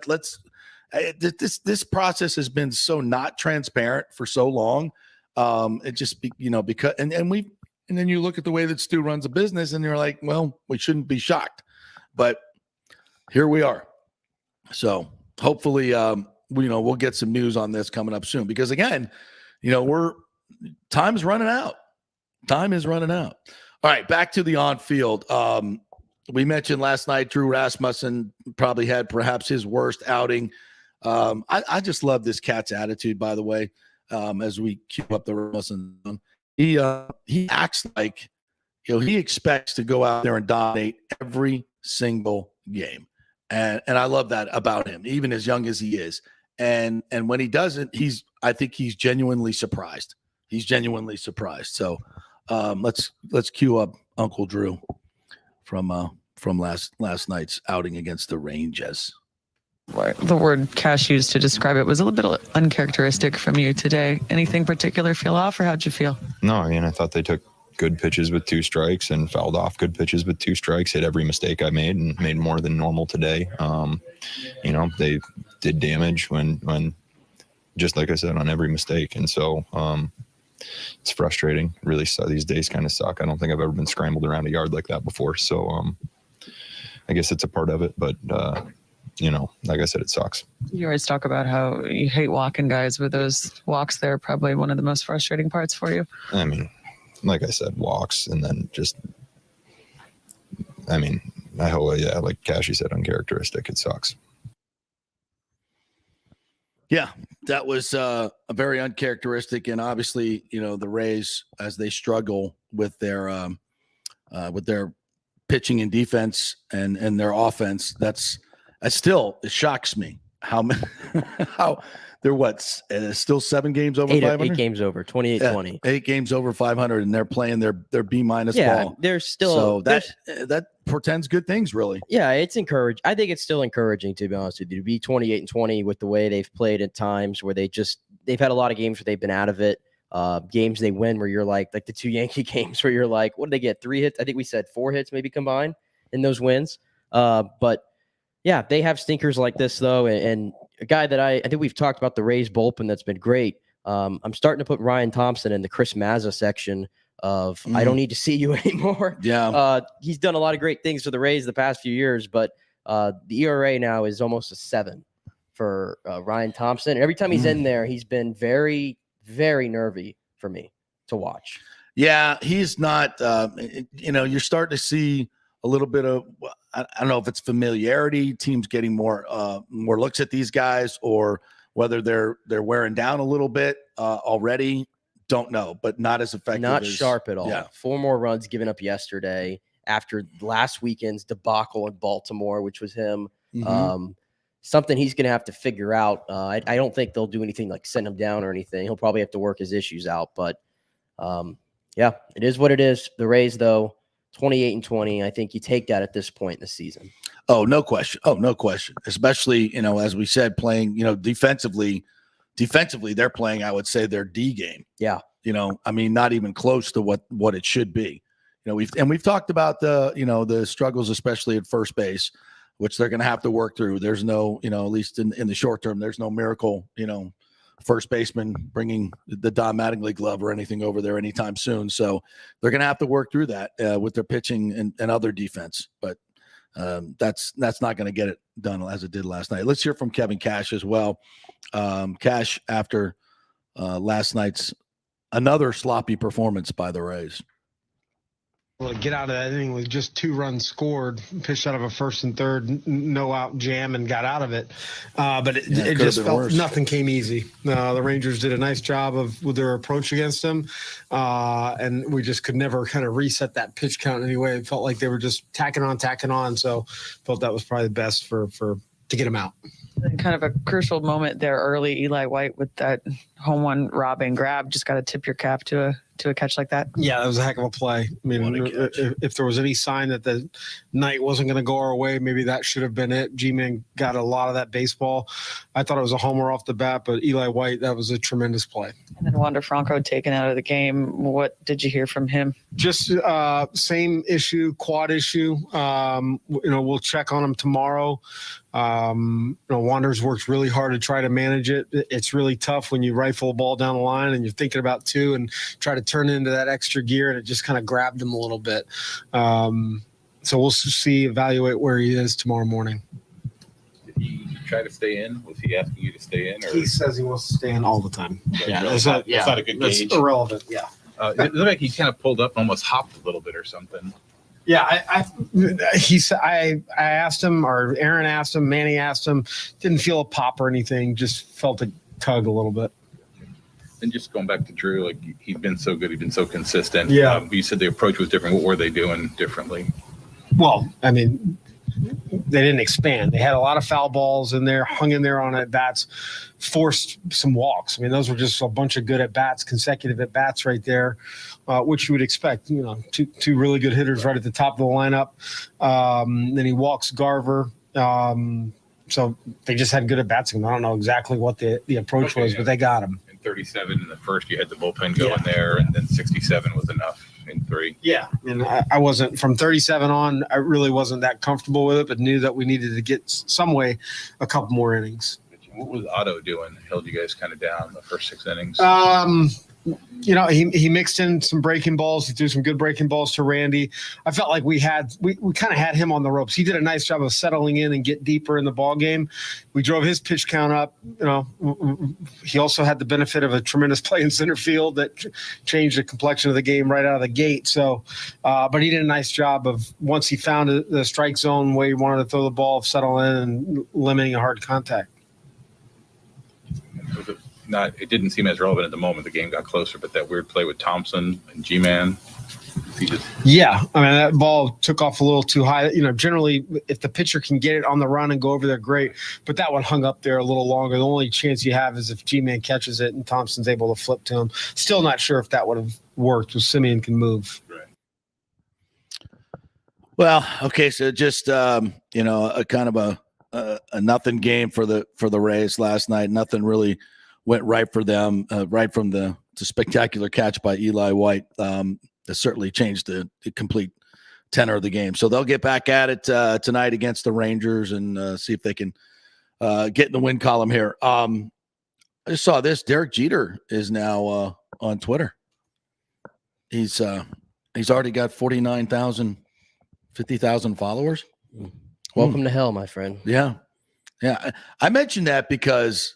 D: this process has been so not transparent for so long. It just, because, and then you look at the way that Stu runs a business and you're like, well, we shouldn't be shocked, but here we are. So hopefully, we'll get some news on this coming up soon, because again, time's running out. Time is running out. All right, back to the on-field. We mentioned last night Drew Rasmussen probably had perhaps his worst outing. I just love this cat's attitude, by the way, as we keep up the Rasmussen. He acts like he expects to go out there and dominate every single game. And I love that about him, even as young as he is. And when he doesn't, I think he's genuinely surprised. He's genuinely surprised. So let's cue up Uncle Drew from last night's outing against the Rangers.
F: The word Cash used to describe it was a little bit uncharacteristic from you today. Anything particular feel off, or how'd you feel?
G: No, I thought they took good pitches with 2 strikes and fouled off good pitches with 2 strikes, hit every mistake I made and made more than normal today. They did damage when just like I said, on every mistake. And so, it's frustrating. Really, these days kind of suck. I don't think I've ever been scrambled around a yard like that before. So I guess it's a part of it. But, like I said, it sucks.
F: You always talk about how you hate walking guys. With those walks, they're probably one of the most frustrating parts for you.
G: I mean, like I said, walks, and then just, I hope, like Cashy said, uncharacteristic. It sucks.
D: Yeah, that was a very uncharacteristic, and obviously, the Rays, as they struggle with their pitching and defense and their offense, it shocks me how they're still 7 games over 500?
E: 8 games over, 28-20.
D: 8 games over 500, and they're playing their B- ball.
E: They're still
D: that portends good things, really.
E: Yeah, it's encouraging. I think it's still encouraging, to be honest with you, to be 28-20 with the way they've played at times where they've had a lot of games where they've been out of it. Games they win where you're like the 2 Yankee games where you're like, what did they get? 3 hits? I think we said 4 hits maybe combined in those wins. But yeah, they have stinkers like this though, and a guy that I think we've talked about, the Rays bullpen that's been great. I'm starting to put Ryan Thompson in the Chris Mazza section of I don't need to see you anymore.
D: Yeah.
E: He's done a lot of great things for the Rays the past few years, but the ERA now is almost a 7 for Ryan Thompson. And every time he's in there, he's been very, very nervy for me to watch.
D: Yeah, he's not, you're starting to see a little bit of, I don't know if it's familiarity, teams getting more looks at these guys, or whether they're wearing down a little bit already. Don't know, but not as effective.
E: Not sharp at all.
D: Yeah.
E: 4 more runs given up yesterday after last weekend's debacle in Baltimore, which was him. Something he's going to have to figure out. I don't think they'll do anything like send him down or anything. He'll probably have to work his issues out. But, yeah, it is what it is. The Rays, though, 28-20. I think you take that at this point in the season.
D: Oh, no question. Especially, as we said, playing, defensively, they're playing, I would say, their D game.
E: Yeah.
D: Not even close to what it should be. We've talked about the struggles, especially at first base, which they're going to have to work through. There's no, at least in the short term, there's no miracle, first baseman bringing the Don Mattingly glove or anything over there anytime soon. So they're going to have to work through that with their pitching and other defense. But that's not going to get it done as it did last night. Let's hear from Kevin Cash as well. Cash, after last night's another sloppy performance by the Rays.
H: Well, to get out of that inning with just 2 runs scored, pitched out of a first and third, no out jam, and got out of it. But it just felt worse. Nothing came easy. The Rangers did a nice job with their approach against them, and we just could never kind of reset that pitch count anyway. It felt like they were just tacking on. So felt that was probably the best for to get them out.
F: And kind of a crucial moment there early, Eli White with that home run robbing grab. Just got to tip your cap to a catch like that.
H: Yeah, that was a heck of a play. I mean, if there was any sign that the night wasn't going to go our way, maybe that should have been it. G-Man got a lot of that baseball. I thought it was a homer off the bat, but Eli White, that was a tremendous play.
F: And then Wander Franco taken out of the game. What did you hear from him?
H: Just same issue, quad issue. We'll check on him tomorrow. Wander's worked really hard to try to manage it. It's really tough when you rifle a ball down the line and you're thinking about 2 and try to turn into that extra gear, and it just kind of grabbed him a little bit. So we'll evaluate where he is tomorrow morning.
I: Did he try to stay in? Was he asking you to stay in? Or?
H: He says he wants to stay in all the time.
I: That's not a good gauge.
H: That's irrelevant. Yeah.
I: It looked like he kind of pulled up and almost hopped a little bit or something.
H: Yeah, I asked him, or Aaron asked him, Manny asked him, didn't feel a pop or anything, just felt a tug a little bit.
I: And just going back to Drew, like he's been so good, he's been so consistent.
H: Yeah.
I: You said the approach was different. What were they doing differently?
H: Well, I mean, they didn't expand. They had a lot of foul balls in there, hung in there on at bats, forced some walks. I mean, those were just a bunch of good at bats, consecutive at bats right there, which you would expect. Two really good hitters right at the top of the lineup. Then he walks Garver. So they just had good at bats. I don't know exactly what the approach was, but they got him.
I: In 37 in the first, you had the bullpen going there, and then 67 was enough in 3.
H: Yeah, and I wasn't from 37 on. I really wasn't that comfortable with it, but knew that we needed to get some way a couple more innings.
I: What was Otto doing? Held you guys kind of down the first 6 innings?
H: He mixed in some breaking balls. He threw some good breaking balls to Randy. I felt like we kind of had him on the ropes. He did a nice job of settling in and get deeper in the ball game. We drove his pitch count up. He also had the benefit of a tremendous play in center field that changed the complexion of the game right out of the gate. So, but he did a nice job of, once he found the strike zone where he wanted to throw the ball, of settling in and limiting a hard contact.
I: It didn't seem as relevant at the moment. The game got closer, but that weird play with Thompson and G-Man.
H: Yeah, I mean, that ball took off a little too high. Generally, if the pitcher can get it on the run and go over there, great. But that one hung up there a little longer. The only chance you have is if G-Man catches it and Thompson's able to flip to him. Still not sure if that would have worked if Simeon can move.
I: Right.
D: Well, okay, so just a kind of a nothing game for the Rays last night. Nothing really went right for them, right from the spectacular catch by Eli White. That certainly changed the complete tenor of the game. So they'll get back at it tonight against the Rangers and see if they can get in the win column here. I just saw this. Derek Jeter is now on Twitter. He's already got 50,000 followers.
E: Welcome to hell, my friend.
D: Yeah. I mentioned that because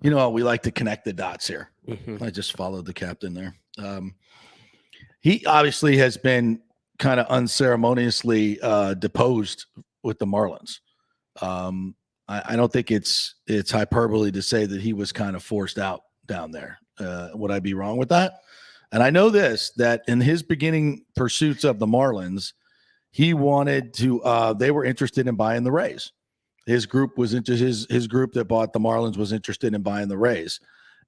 D: we like to connect the dots here. Mm-hmm. I just followed the captain there. He obviously has been kind of unceremoniously deposed with the Marlins. I don't think it's hyperbole to say that he was kind of forced out down there. Would I be wrong with that? And I know this, that in his beginning pursuits of the Marlins, he wanted to they were interested in buying the Rays. His group was into his group that bought the Marlins was interested in buying the Rays.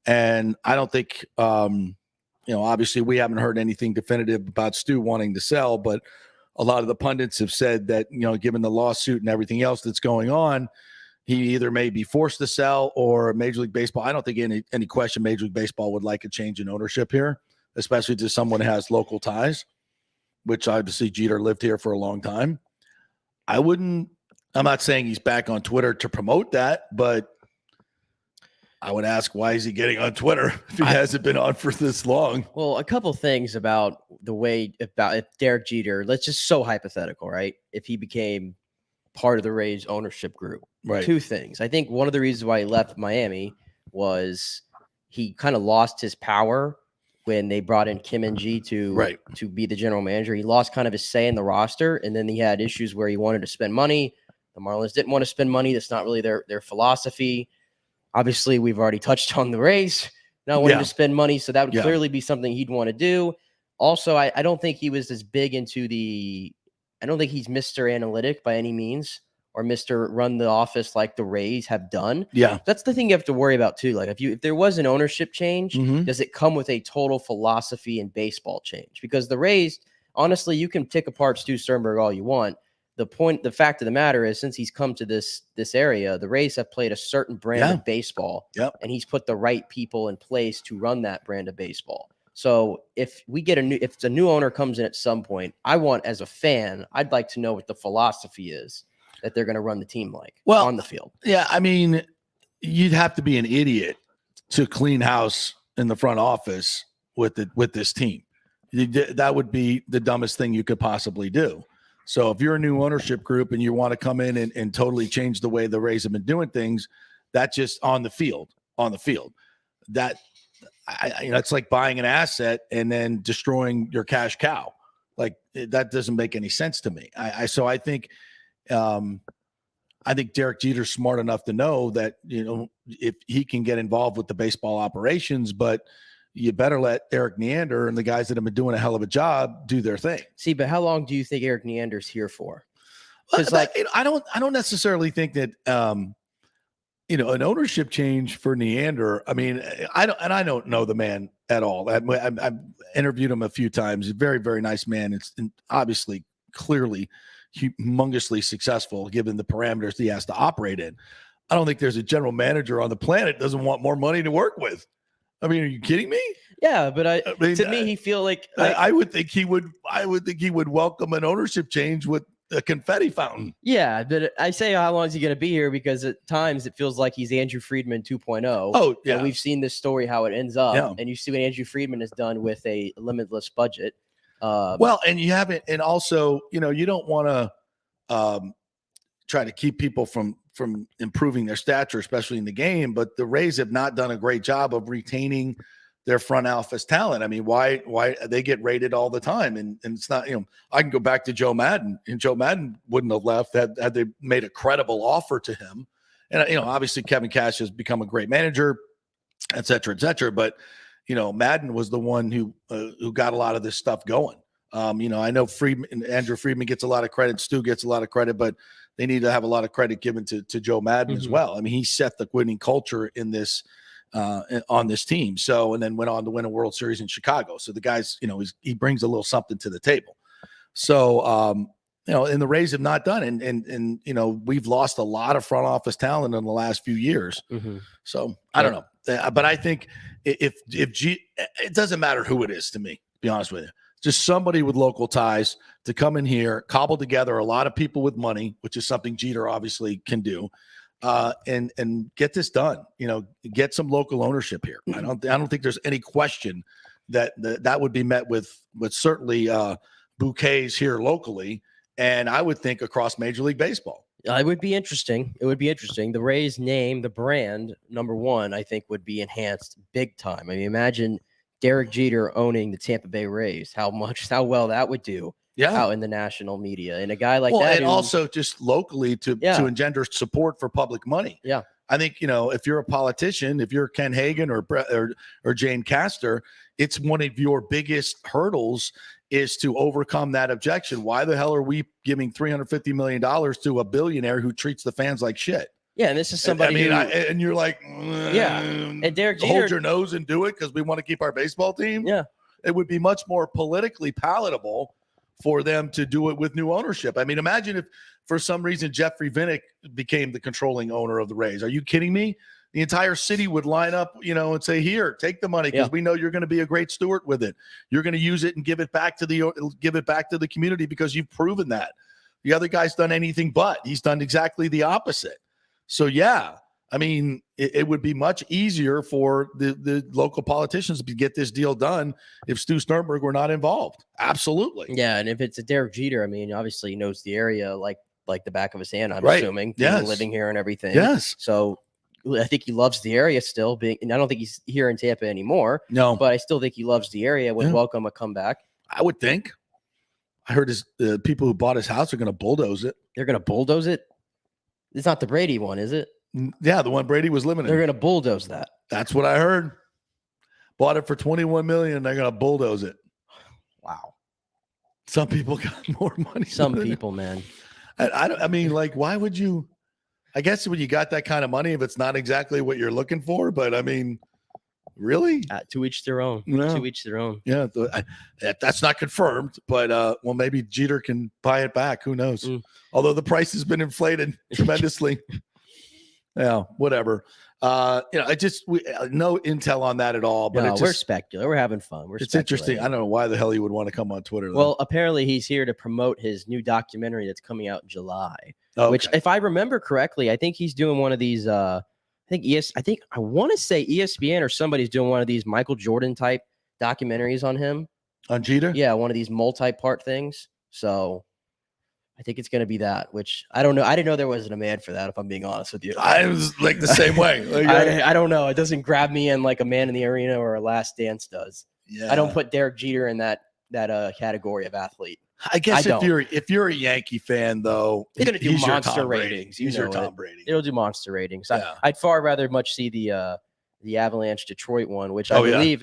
D: And I don't think obviously we haven't heard anything definitive about Stu wanting to sell, but a lot of the pundits have said that, given the lawsuit and everything else that's going on, he either may be forced to sell or Major League Baseball. I don't think any question Major League Baseball would like a change in ownership here, especially to someone who has local ties, which obviously Jeter lived here for a long time. I'm not saying he's back on Twitter to promote that, but I would ask, why is he getting on Twitter if he hasn't been on for this long?
E: Well, a couple things about if Derek Jeter, let's just so hypothetical, right? If he became part of the Rays ownership group,
D: right?
E: Two things. I think one of the reasons why he left Miami was he kind of lost his power when they brought in Kim Ng to be the general manager. He lost kind of his say in the roster, and then he had issues where he wanted to spend money. The Marlins didn't want to spend money. That's not really their philosophy. Obviously, we've already touched on the Rays not wanting to spend money, so that would clearly be something he'd want to do. Also, I don't think he was as big into I don't think he's Mr. Analytic by any means or Mr. Run the office like the Rays have done.
D: Yeah.
E: That's the thing you have to worry about too. Like if there was an ownership change, does it come with a total philosophy and baseball change? Because the Rays, honestly, you can pick apart Stu Sternberg all you want. The fact of the matter is, since he's come to this area, the Rays have played a certain brand of baseball, and he's put the right people in place to run that brand of baseball. So if a new owner comes in at some point, as a fan, I'd like to know what the philosophy is that they're going to run the team like on the field.
D: Yeah, I mean, you'd have to be an idiot to clean house in the front office with this team. That would be the dumbest thing you could possibly do. So if you're a new ownership group and you want to come in and totally change the way the Rays have been doing things, that's just on the field. That it's like buying an asset and then destroying your cash cow. Like that doesn't make any sense to me. I think Derek Jeter's smart enough to know that, if he can get involved with the baseball operations, but you better let Eric Neander and the guys that have been doing a hell of a job do their thing.
E: See, but how long do you think Eric Neander's here for?
D: Because I don't necessarily think that an ownership change for Neander. I mean, I don't know the man at all. I've interviewed him a few times. He's a very, very nice man. It's obviously clearly humongously successful given the parameters he has to operate in. I don't think there's a general manager on the planet that doesn't want more money to work with. I mean, are you kidding me?
E: Yeah, but to me, he feel like
D: I would think he would. I would think he would welcome an ownership change with a confetti fountain.
E: Yeah, but I say how long is he going to be here because at times it feels like he's Andrew Friedman 2.0.
D: Oh, yeah.
E: And we've seen this story how it ends up, and you see what Andrew Friedman has done with a limitless budget.
D: And you haven't, and also, you don't want to try to keep people from improving their stature, especially in the game. But the Rays have not done a great job of retaining their front office talent. I mean, why they get rated all the time, and it's not. I can go back to Joe Madden, and Joe Madden wouldn't have left had they made a credible offer to him. And obviously Kevin Cash has become a great manager, et cetera, et cetera. But Madden was the one who got a lot of this stuff going. I know Andrew Friedman gets a lot of credit. Stu gets a lot of credit, but they need to have a lot of credit given to Joe Madden as well. I mean, he set the winning culture in this on this team. So, and then went on to win a World Series in Chicago. So the guys, he brings a little something to the table. So, and the Rays have not done, and we've lost a lot of front office talent in the last few years. So I don't know, but I think it doesn't matter who it is to me, to be honest with you. Just somebody with local ties to come in here, cobble together a lot of people with money, which is something Jeter obviously can do, and get this done. Get some local ownership here. I don't think there's any question that would be met with certainly bouquets here locally, and I would think across Major League Baseball.
E: It would be interesting. The Rays name, the brand, number one, I think would be enhanced big time. I mean, imagine Derek Jeter owning the Tampa Bay Rays, how well that would do out in the national media. And a guy like
D: well,
E: that.
D: and also just locally to engender support for public money.
E: Yeah.
D: I think, if you're a politician, if you're Ken Hagen or Jane Castor, it's one of your biggest hurdles is to overcome that objection. Why the hell are we giving $350 million to a billionaire who treats the fans like shit?
E: Yeah, and this is somebody
D: and you're like,
E: and Derek Jeter,
D: hold your nose and do it because we want to keep our baseball team.
E: Yeah.
D: It would be much more politically palatable for them to do it with new ownership. I mean, imagine if for some reason Jeffrey Vinnick became the controlling owner of the Rays. Are you kidding me? The entire city would line up, and say, here, take the money because we know you're going to be a great steward with it. You're going to use it and give it back to the community because you've proven that. The other guy's done anything but. He's done exactly the opposite. So, yeah, I mean, it would be much easier for the local politicians to get this deal done if Stu Sternberg were not involved. Absolutely.
E: Yeah, and if it's a Derek Jeter, I mean, obviously he knows the area like the back of his hand, I'm assuming, living here and everything.
D: Yes.
E: So I think he loves the area still. And I don't think he's here in Tampa anymore.
D: No.
E: But I still think he loves the area. Would welcome a comeback.
D: I would think. I heard his people who bought his house are going to bulldoze it.
E: They're going to bulldoze it? It's not the Brady one, is it?
D: Yeah, the one Brady was living in.
E: They're going to bulldoze that.
D: That's what I heard. Bought it for $21 million. They're going to bulldoze it.
E: Wow.
D: Some people got more money.
E: Some people, man.
D: I mean, like, why would you? I guess when you got that kind of money, if it's not exactly what you're looking for, but I mean, really?
E: To each their own.
D: No.
E: To each their own.
D: Yeah, that's not confirmed, but well, maybe Jeter can buy it back. Who knows? Although the price has been inflated tremendously. Yeah, whatever. I just no intel on that at all. But
E: we're speculating. We're having fun.
D: It's interesting. I don't know why the hell he would want to come on Twitter.
E: Well, apparently he's here to promote his new documentary that's coming out in July.
D: Okay.
E: Which, if I remember correctly, I think he's doing one of these. I want to say ESPN or somebody's doing one of these Michael Jordan type documentaries on him.
D: On Jeter?
E: Yeah, one of these multi-part things. So I think it's going to be that, which I don't know. I didn't know there was a demand for that, if I'm being honest with you.
D: I was like the same way. Like,
E: I don't know. It doesn't grab me in like a Man in the Arena or a Last Dance does.
D: Yeah.
E: I don't put Derek Jeter in that category of athlete.
D: I guess if you're a Yankee fan, though,
E: it's going to do
D: he's
E: monster ratings.
D: He's your Tom Brady.
E: It'll do monster ratings.
D: Yeah.
E: I'd far rather much see the Avalanche Detroit one, which I believe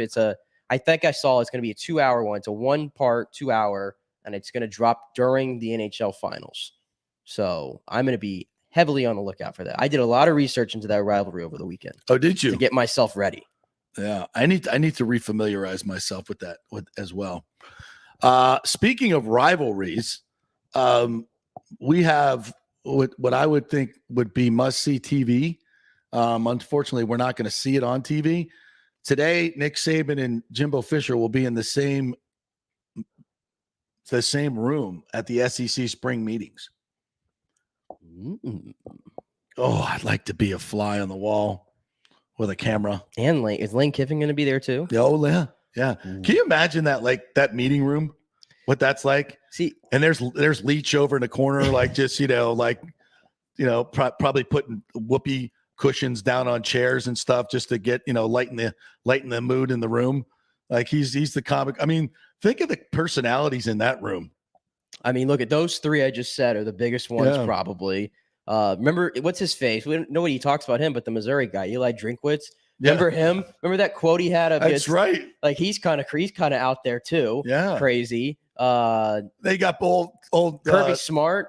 E: I think I saw it's going to be a 2-hour one. It's a 1-part, 2-hour, and it's going to drop during the NHL finals. So I'm going to be heavily on the lookout for that. I did a lot of research into that rivalry over the weekend.
D: Oh, did you?
E: To get myself ready.
D: Yeah, I need to refamiliarize myself with that as well. Speaking of rivalries, we have what I would think would be must-see TV. Unfortunately, we're not going to see it on TV. Today, Nick Saban and Jimbo Fisher will be in the same room at the SEC spring meetings. Oh, I'd like to be a fly on the wall with a camera.
E: And is Lane Kiffin going to be there too?
D: Oh, yeah. Yeah. Can you imagine that meeting room? What that's like?
E: See,
D: and there's Leach over in the corner, like just probably putting whoopee cushions down on chairs and stuff just to get lighten the mood in the room. Like he's the comic. I mean, think of the personalities in that room.
E: I mean, look at those three I just said are the biggest ones probably. Remember what's his face? Nobody talks about him, but the Missouri guy, Eli Drinkwitz. Remember him? Remember that quote he had?
D: That's right.
E: Like he's kind of out there too.
D: Yeah,
E: crazy.
D: They got old
E: Kirby Smart,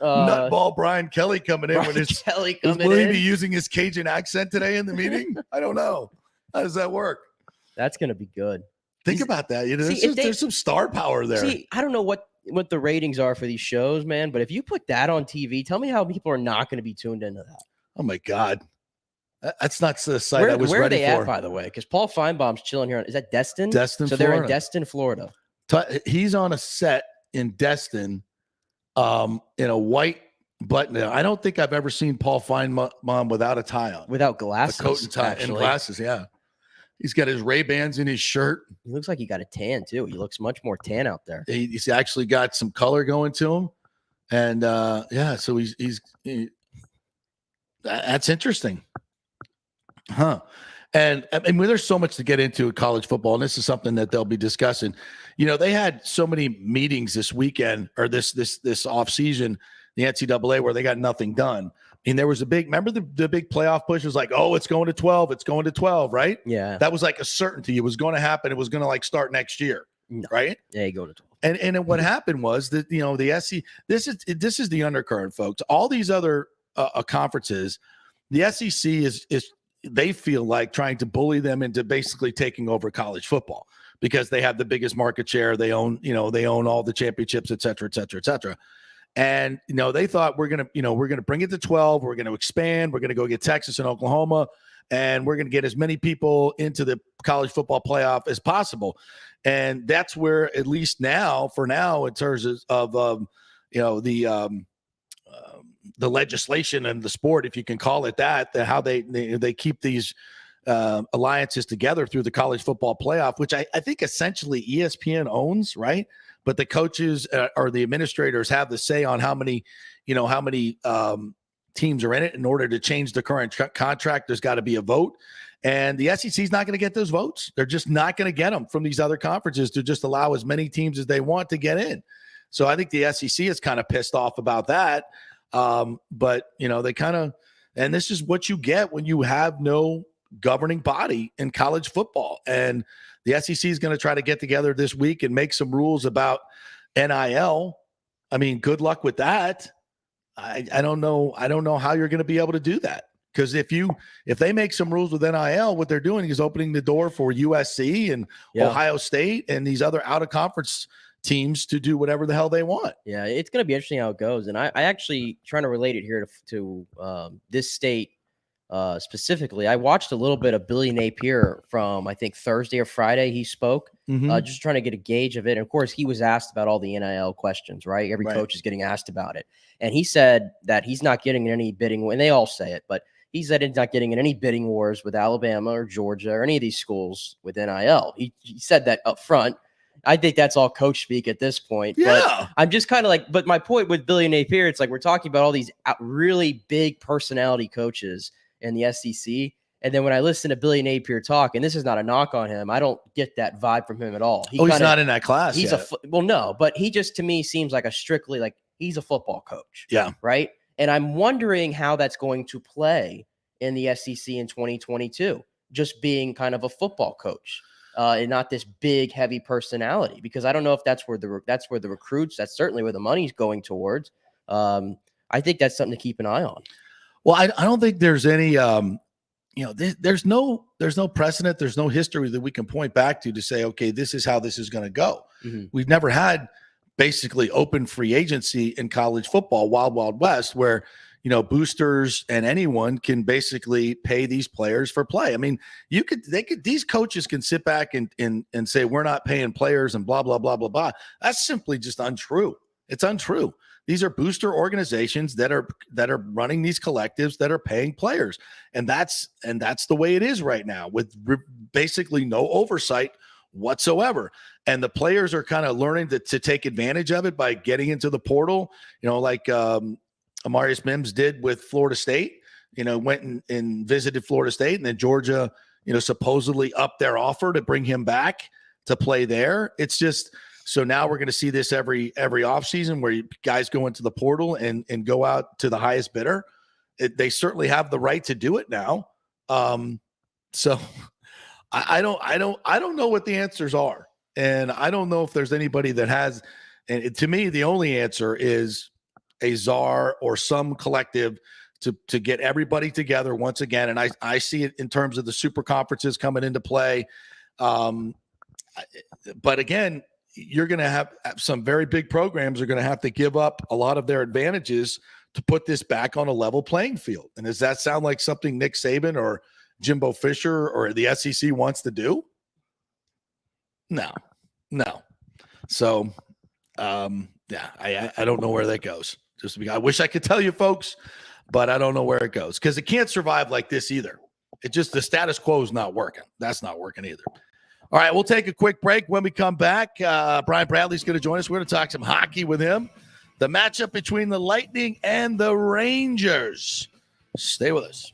D: nutball Brian Kelly coming in with his
E: Kelly.
D: Will he be using his Cajun accent today in the meeting? I don't know. How does that work?
E: That's gonna be good.
D: Think about that. There's some star power there.
E: See, I don't know what the ratings are for these shows, man. But if you put that on TV, tell me how people are not going to be tuned into that.
D: Oh my God. That's not the site I was ready for.
E: Where are they at, by the way? Because Paul Feinbaum's chilling here. Is that Destin?
D: Destin,
E: so
D: Florida.
E: They're in Destin, Florida.
D: He's on a set in Destin in a white button. I don't think I've ever seen Paul Feinbaum without a tie on.
E: Without glasses.
D: A coat and tie and glasses, yeah. He's got his Ray-Bans in his shirt.
E: He looks like he got a tan, too. He looks much more tan out there.
D: He's actually got some color going to him. And, so he's that's interesting. Huh. And I mean, there's so much to get into in college football, and this is something that they'll be discussing. They had so many meetings this weekend or this off season, the NCAA, where they got nothing done. I mean, there was remember the big playoff push was like, oh, it's going to 12. It's going to 12, right?
E: Yeah.
D: That was like a certainty. It was going to happen. It was going to like start next year, right?
E: Yeah, you go to 12.
D: And then what happened was that, the SEC, this is the undercurrent, folks. All these other conferences, the SEC is they feel like trying to bully them into basically taking over college football because they have the biggest market share. They own all the championships, et cetera, et cetera, et cetera. And, they thought we're going to bring it to 12. We're going to expand. We're going to go get Texas and Oklahoma, and we're going to get as many people into the college football playoff as possible. And that's where, at least for now, in terms of the legislation and the sport, if you can call it that, how they keep these alliances together through the college football playoff, which I think essentially ESPN owns, right? But the coaches or the administrators have the say on how many teams are in it. In order to change the current contract, there's got to be a vote. And the SEC is not going to get those votes. They're just not going to get them from these other conferences to just allow as many teams as they want to get in. So I think the SEC is kind of pissed off about that. But they kind of, and this is what you get when you have no governing body in college football. And the SEC is going to try to get together this week and make some rules about NIL. I mean, good luck with that. I don't know how you're going to be able to do that. Because if they make some rules with NIL, what they're doing is opening the door for USC and Ohio State and these other out-of-conference teams to do whatever the hell they want.
E: Yeah, it's going to be interesting how it goes. And I actually trying to relate it here to this state specifically. I watched a little bit of Billy Napier from, I think, Thursday or Friday. He spoke, just trying to get a gauge of it. And, of course, he was asked about all the NIL questions, right? Every coach is getting asked about it. And he said that he's not getting any bidding, and they all say it, but he said he's not getting in any bidding wars with Alabama or Georgia or any of these schools with NIL. He said that up front. I think that's all coach speak at this point.
D: Yeah.
E: But I'm just kind of like, but my point with Billy Napier, it's like we're talking about all these really big personality coaches in the SEC. And then when I listen to Billy Napier talk, and this is not a knock on him, I don't get that vibe from him at all.
D: He's not in that class.
E: He's
D: yet.
E: No, but he just to me seems like he's a football coach.
D: Yeah.
E: Right. And I'm wondering how that's going to play in the SEC in 2022, just being kind of a football coach and not this big, heavy personality, because I don't know if that's where the recruits, that's certainly where the money's going towards. I think that's something to keep an eye on.
D: Well, I don't think there's any, there's no precedent. There's no history that we can point back to say, okay, this is how this is going to go. Mm-hmm. We've never had basically open free agency in college football, wild, wild west, where, boosters and anyone can basically pay these players for play. I mean, these coaches can sit back and say, we're not paying players and blah, blah, blah, blah, blah. That's simply just untrue. It's untrue. These are booster organizations that are running these collectives that are paying players. And that's the way it is right now, with basically no oversight whatsoever. And the players are kind of learning to take advantage of it by getting into the portal, like Amarius Mims did with Florida State, went and visited Florida State, and then Georgia, supposedly upped their offer to bring him back to play there. It's just, so now we're going to see this every offseason where guys go into the portal and go out to the highest bidder. They certainly have the right to do it now. So I don't know what the answers are. And I don't know if there's anybody that has, and to me, the only answer is a czar or some collective to get everybody together once again. And I see it in terms of the super conferences coming into play. But again, you're going to have some very big programs are going to have to give up a lot of their advantages to put this back on a level playing field. And does that sound like something Nick Saban or Jimbo Fisher or the SEC wants to do? No. So, yeah, I don't know where that goes. I wish I could tell you, folks, but I don't know where it goes, because it can't survive like this either. It just, the status quo is not working. That's not working either. All right, we'll take a quick break. When we come back, Brian Bradley's going to join us. We're going to talk some hockey with him. The matchup between the Lightning and the Rangers. Stay with us.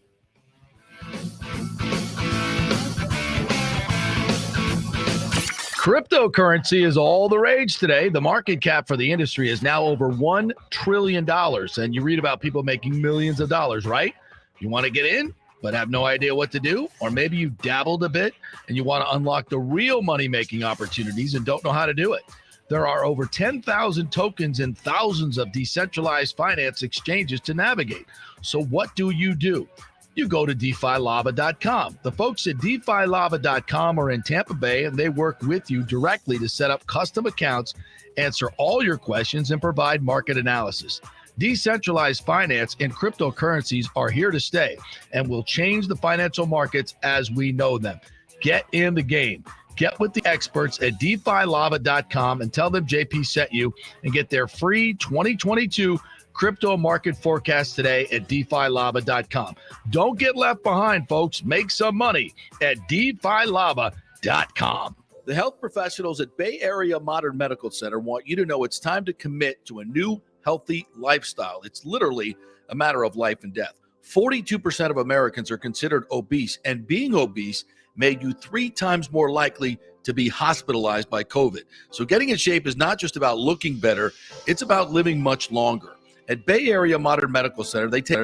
J: Cryptocurrency is all the rage today. The market cap for the industry is now over $1 trillion. And you read about people making millions of dollars, right? You want to get in, but have no idea what to do? Or maybe you dabbled a bit and you want to unlock the real money-making opportunities and don't know how to do it. There are over 10,000 tokens and thousands of decentralized finance exchanges to navigate. So what do? You go to DeFiLava.com. The folks at DeFiLava.com are in Tampa Bay, and they work with you directly to set up custom accounts, answer all your questions, and provide market analysis. Decentralized finance and cryptocurrencies are here to stay and will change the financial markets as we know them. Get in the game. Get with the experts at DeFiLava.com and tell them JP sent you and get their free 2022 crypto market forecast today at DeFiLava.com. Don't get left behind, folks. Make some money at DeFiLava.com.
D: The health professionals at Bay Area Modern Medical Center want you to know it's time to commit to a new healthy lifestyle. It's literally a matter of life and death. 42% of Americans are considered obese, and being obese made you 3 times more likely to be hospitalized by COVID. So getting in shape is not just about looking better, it's about living much longer. At Bay Area Modern Medical Center, they take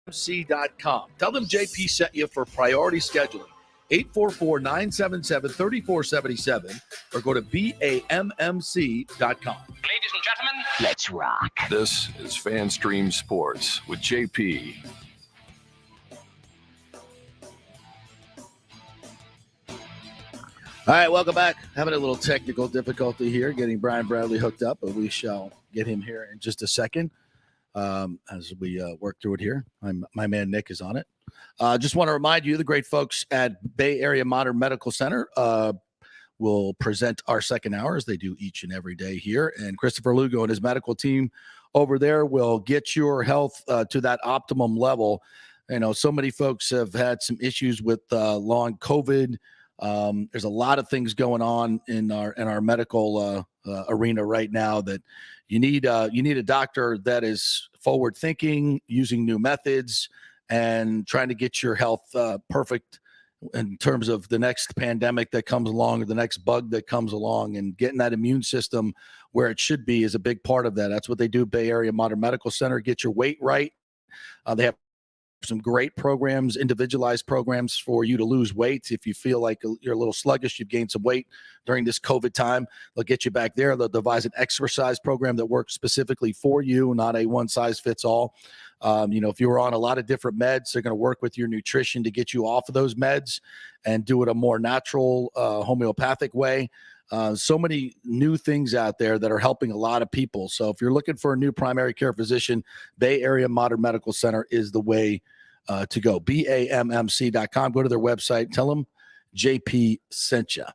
J: BAMMC.com. Tell them JP sent you for priority scheduling. 844-977-3477 or go to BAMMC.com.
B: Ladies and gentlemen, let's rock.
A: This is FanStream Sports with JP.
D: All right, welcome back. Having a little technical difficulty here getting Brian Bradley hooked up, but we shall get him here in just a second as we work through it here. My man Nick is on it. Just want to remind you, the great folks at Bay Area Modern Medical Center will present our second hour as they do each and every day here. And Christopher Lugo and his medical team over there will get your health to that optimum level. You know, so many folks have had some issues with long COVID. There's a lot of things going on in our medical arena right now that you need a doctor that is forward thinking, using new methods, and trying to get your health perfect in terms of the next pandemic that comes along or the next bug that comes along, and getting that immune system where it should be is a big part of that. That's what they do. Bay Area Modern Medical Center. Get your weight right. They have some great programs, individualized programs for you to lose weight. If you feel like you're a little sluggish, you've gained some weight during this COVID time, they'll get you back there. They'll devise an exercise program that works specifically for you, not a one size fits all. If you were on a lot of different meds, they're going to work with your nutrition to get you off of those meds and do it a more natural, homeopathic way. So many new things out there that are helping a lot of people. So if you're looking for a new primary care physician, Bay Area Modern Medical Center is the way to go. BAMMC.com. Go to their website. Tell them JP sent you.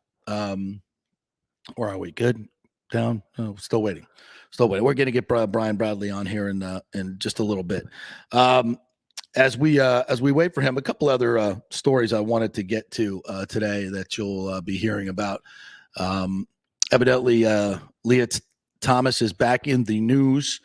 D: Where are we? Good? Down? Oh, still waiting. We're going to get Brian Bradley on here in just a little bit. As we wait for him, a couple other stories I wanted to get to today that you'll be hearing about. Evidently, Leah Thomas is back in the news.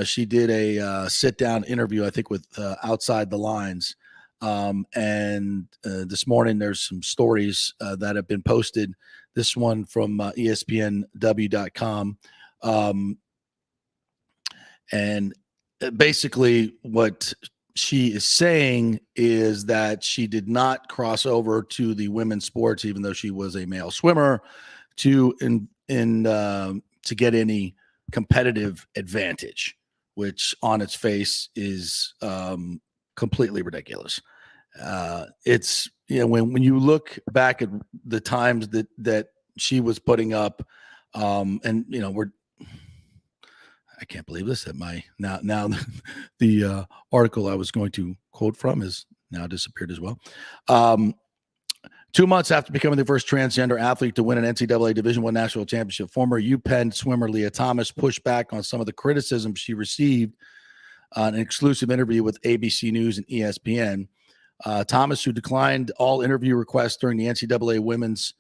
D: She did a sit-down interview, I think, with Outside the Lines. And this morning, there's some stories that have been posted. This one from ESPNW.com. And basically what she is saying is that she did not cross over to the women's sports, even though she was a male swimmer, to get any competitive advantage, which on its face is completely ridiculous. It's, when you look back at the times that she was putting up, I can't believe this, that now the article I was going to quote from has now disappeared as well. 2 months after becoming the first transgender athlete to win an NCAA Division I national championship, former UPenn swimmer Leah Thomas pushed back on some of the criticism she received on an exclusive interview with ABC News and ESPN. Thomas, who declined all interview requests during the NCAA women's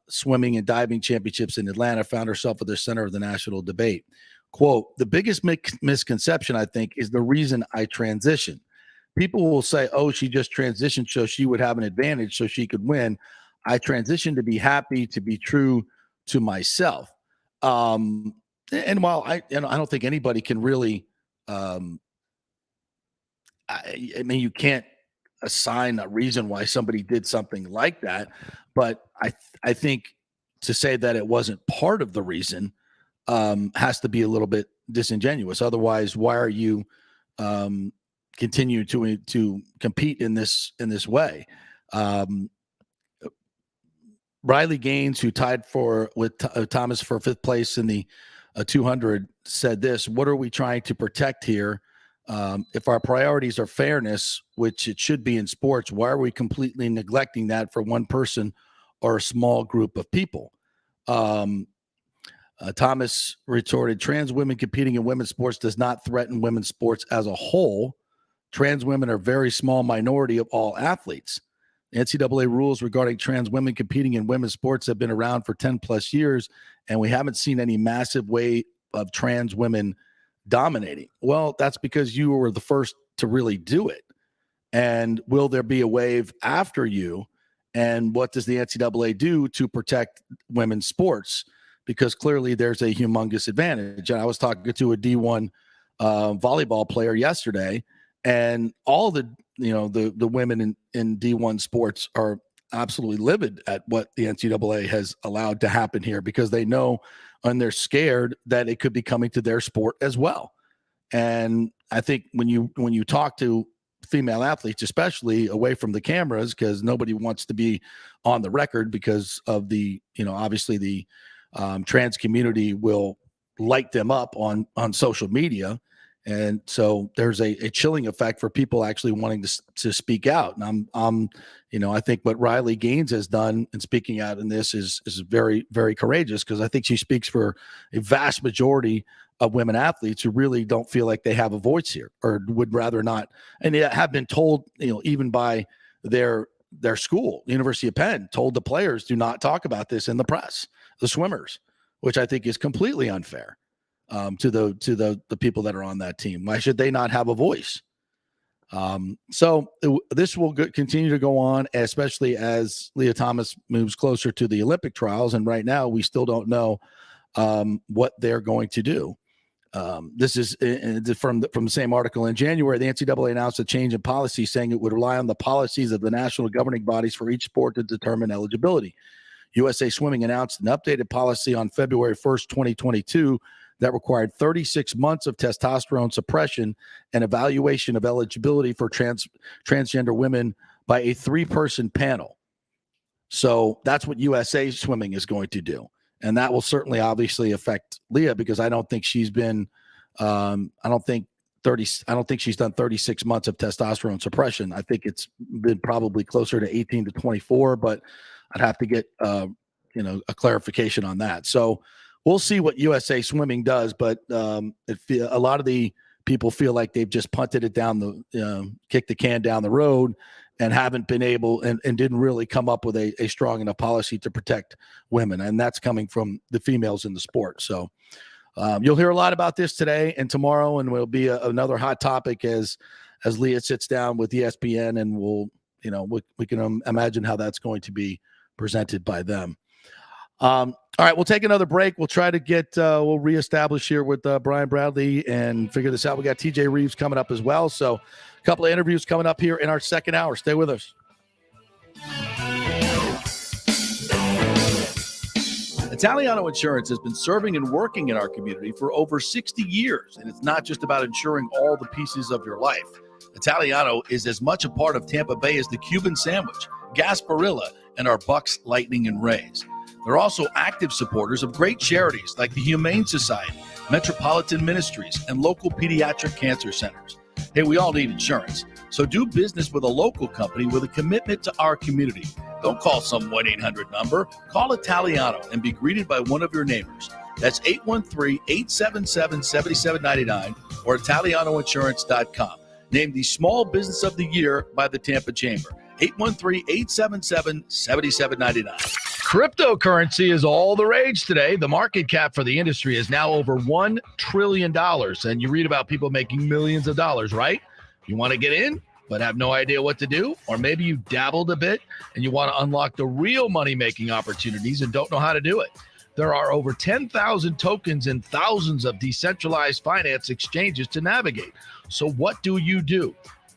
D: swimming and diving championships in Atlanta, found herself at the center of the national debate. Quote, "The biggest misconception, I think, is the reason I transitioned. People will say, oh, she just transitioned so she would have an advantage so she could win. I transitioned to be happy, to be true to myself." And while I don't think anybody can really, you can't assign a reason why somebody did something like that. But I think to say that it wasn't part of the reason has to be a little bit disingenuous. Otherwise, why are you continue to compete in this way? Riley Gaines, who tied with Thomas for fifth place in the 200, said this: "What are we trying to protect here? If our priorities are fairness, which it should be in sports, why are we completely neglecting that for one person or a small group of people?" Thomas retorted, "Trans women competing in women's sports does not threaten women's sports as a whole. Trans women are a very small minority of all athletes. The NCAA rules regarding trans women competing in women's sports have been around for 10 plus years, and we haven't seen any massive wave of trans women dominating." Well, that's because you were the first to really do it. And will there be a wave after you? And what does the NCAA do to protect women's sports? Because clearly there's a humongous advantage. And I was talking to a D1 volleyball player yesterday, And all the women in D1 sports are absolutely livid at what the NCAA has allowed to happen here, because they know and they're scared that it could be coming to their sport as well. And I think when you talk to female athletes, especially away from the cameras, because nobody wants to be on the record because of the, obviously the trans community will light them up on social media. And so there's a chilling effect for people actually wanting to speak out. And I think what Riley Gaines has done in speaking out in this is very, very courageous, because I think she speaks for a vast majority of women athletes who really don't feel like they have a voice here, or would rather not, and they have been told, even by their school, University of Penn, told the players, do not talk about this in the press, the swimmers, which I think is completely unfair to the people that are on that team. Why should they not have a voice? So this will continue to go on, especially as Leah Thomas moves closer to the Olympic trials. And right now we still don't know what they're going to do. This is from the same article. In January, the NCAA announced a change in policy, saying it would rely on the policies of the national governing bodies for each sport to determine eligibility. USA Swimming announced an updated policy on February 1st, 2022, that required 36 months of testosterone suppression and evaluation of eligibility for transgender women by a 3-person panel. So that's what USA Swimming is going to do. And that will certainly obviously affect Leah, because I don't think she's been, I don't think she's done 36 months of testosterone suppression. I think it's been probably closer to 18 to 24, but I'd have to get, a clarification on that. So we'll see what USA Swimming does, but a lot of the people feel like they've just punted it down kicked the can down the road, and haven't been able and didn't really come up with a strong enough policy to protect women. And that's coming from the females in the sport. So you'll hear a lot about this today and tomorrow, and will be another hot topic as Leah sits down with ESPN, and we can imagine how that's going to be presented by them. All right, we'll take another break. We'll try to we'll reestablish here with Brian Bradley and figure this out. We got TJ Reeves coming up as well. So a couple of interviews coming up here in our second hour. Stay with us. Italiano Insurance has been serving and working in our community for over 60 years, and it's not just about insuring all the pieces of your life. Italiano is as much a part of Tampa Bay as the Cuban sandwich, Gasparilla, and our Bucks, Lightning, and Rays. They're also active supporters of great charities like the Humane Society, Metropolitan Ministries, and local pediatric cancer centers. Hey, we all need insurance, so do business with a local company with a commitment to our community. Don't call some 1-800 number. Call Italiano and be greeted by one of your neighbors. That's 813-877-7799 or ItalianoInsurance.com. Named the Small Business of the Year by the Tampa Chamber. 813-877-7799.
J: Cryptocurrency is all the rage today. The market cap for the industry is now over $1 trillion. And you read about people making millions of dollars, right? You want to get in, but have no idea what to do? Or maybe you dabbled a bit and you want to unlock the real money-making opportunities and don't know how to do it. There are over 10,000 tokens and thousands of decentralized finance exchanges to navigate. So what do?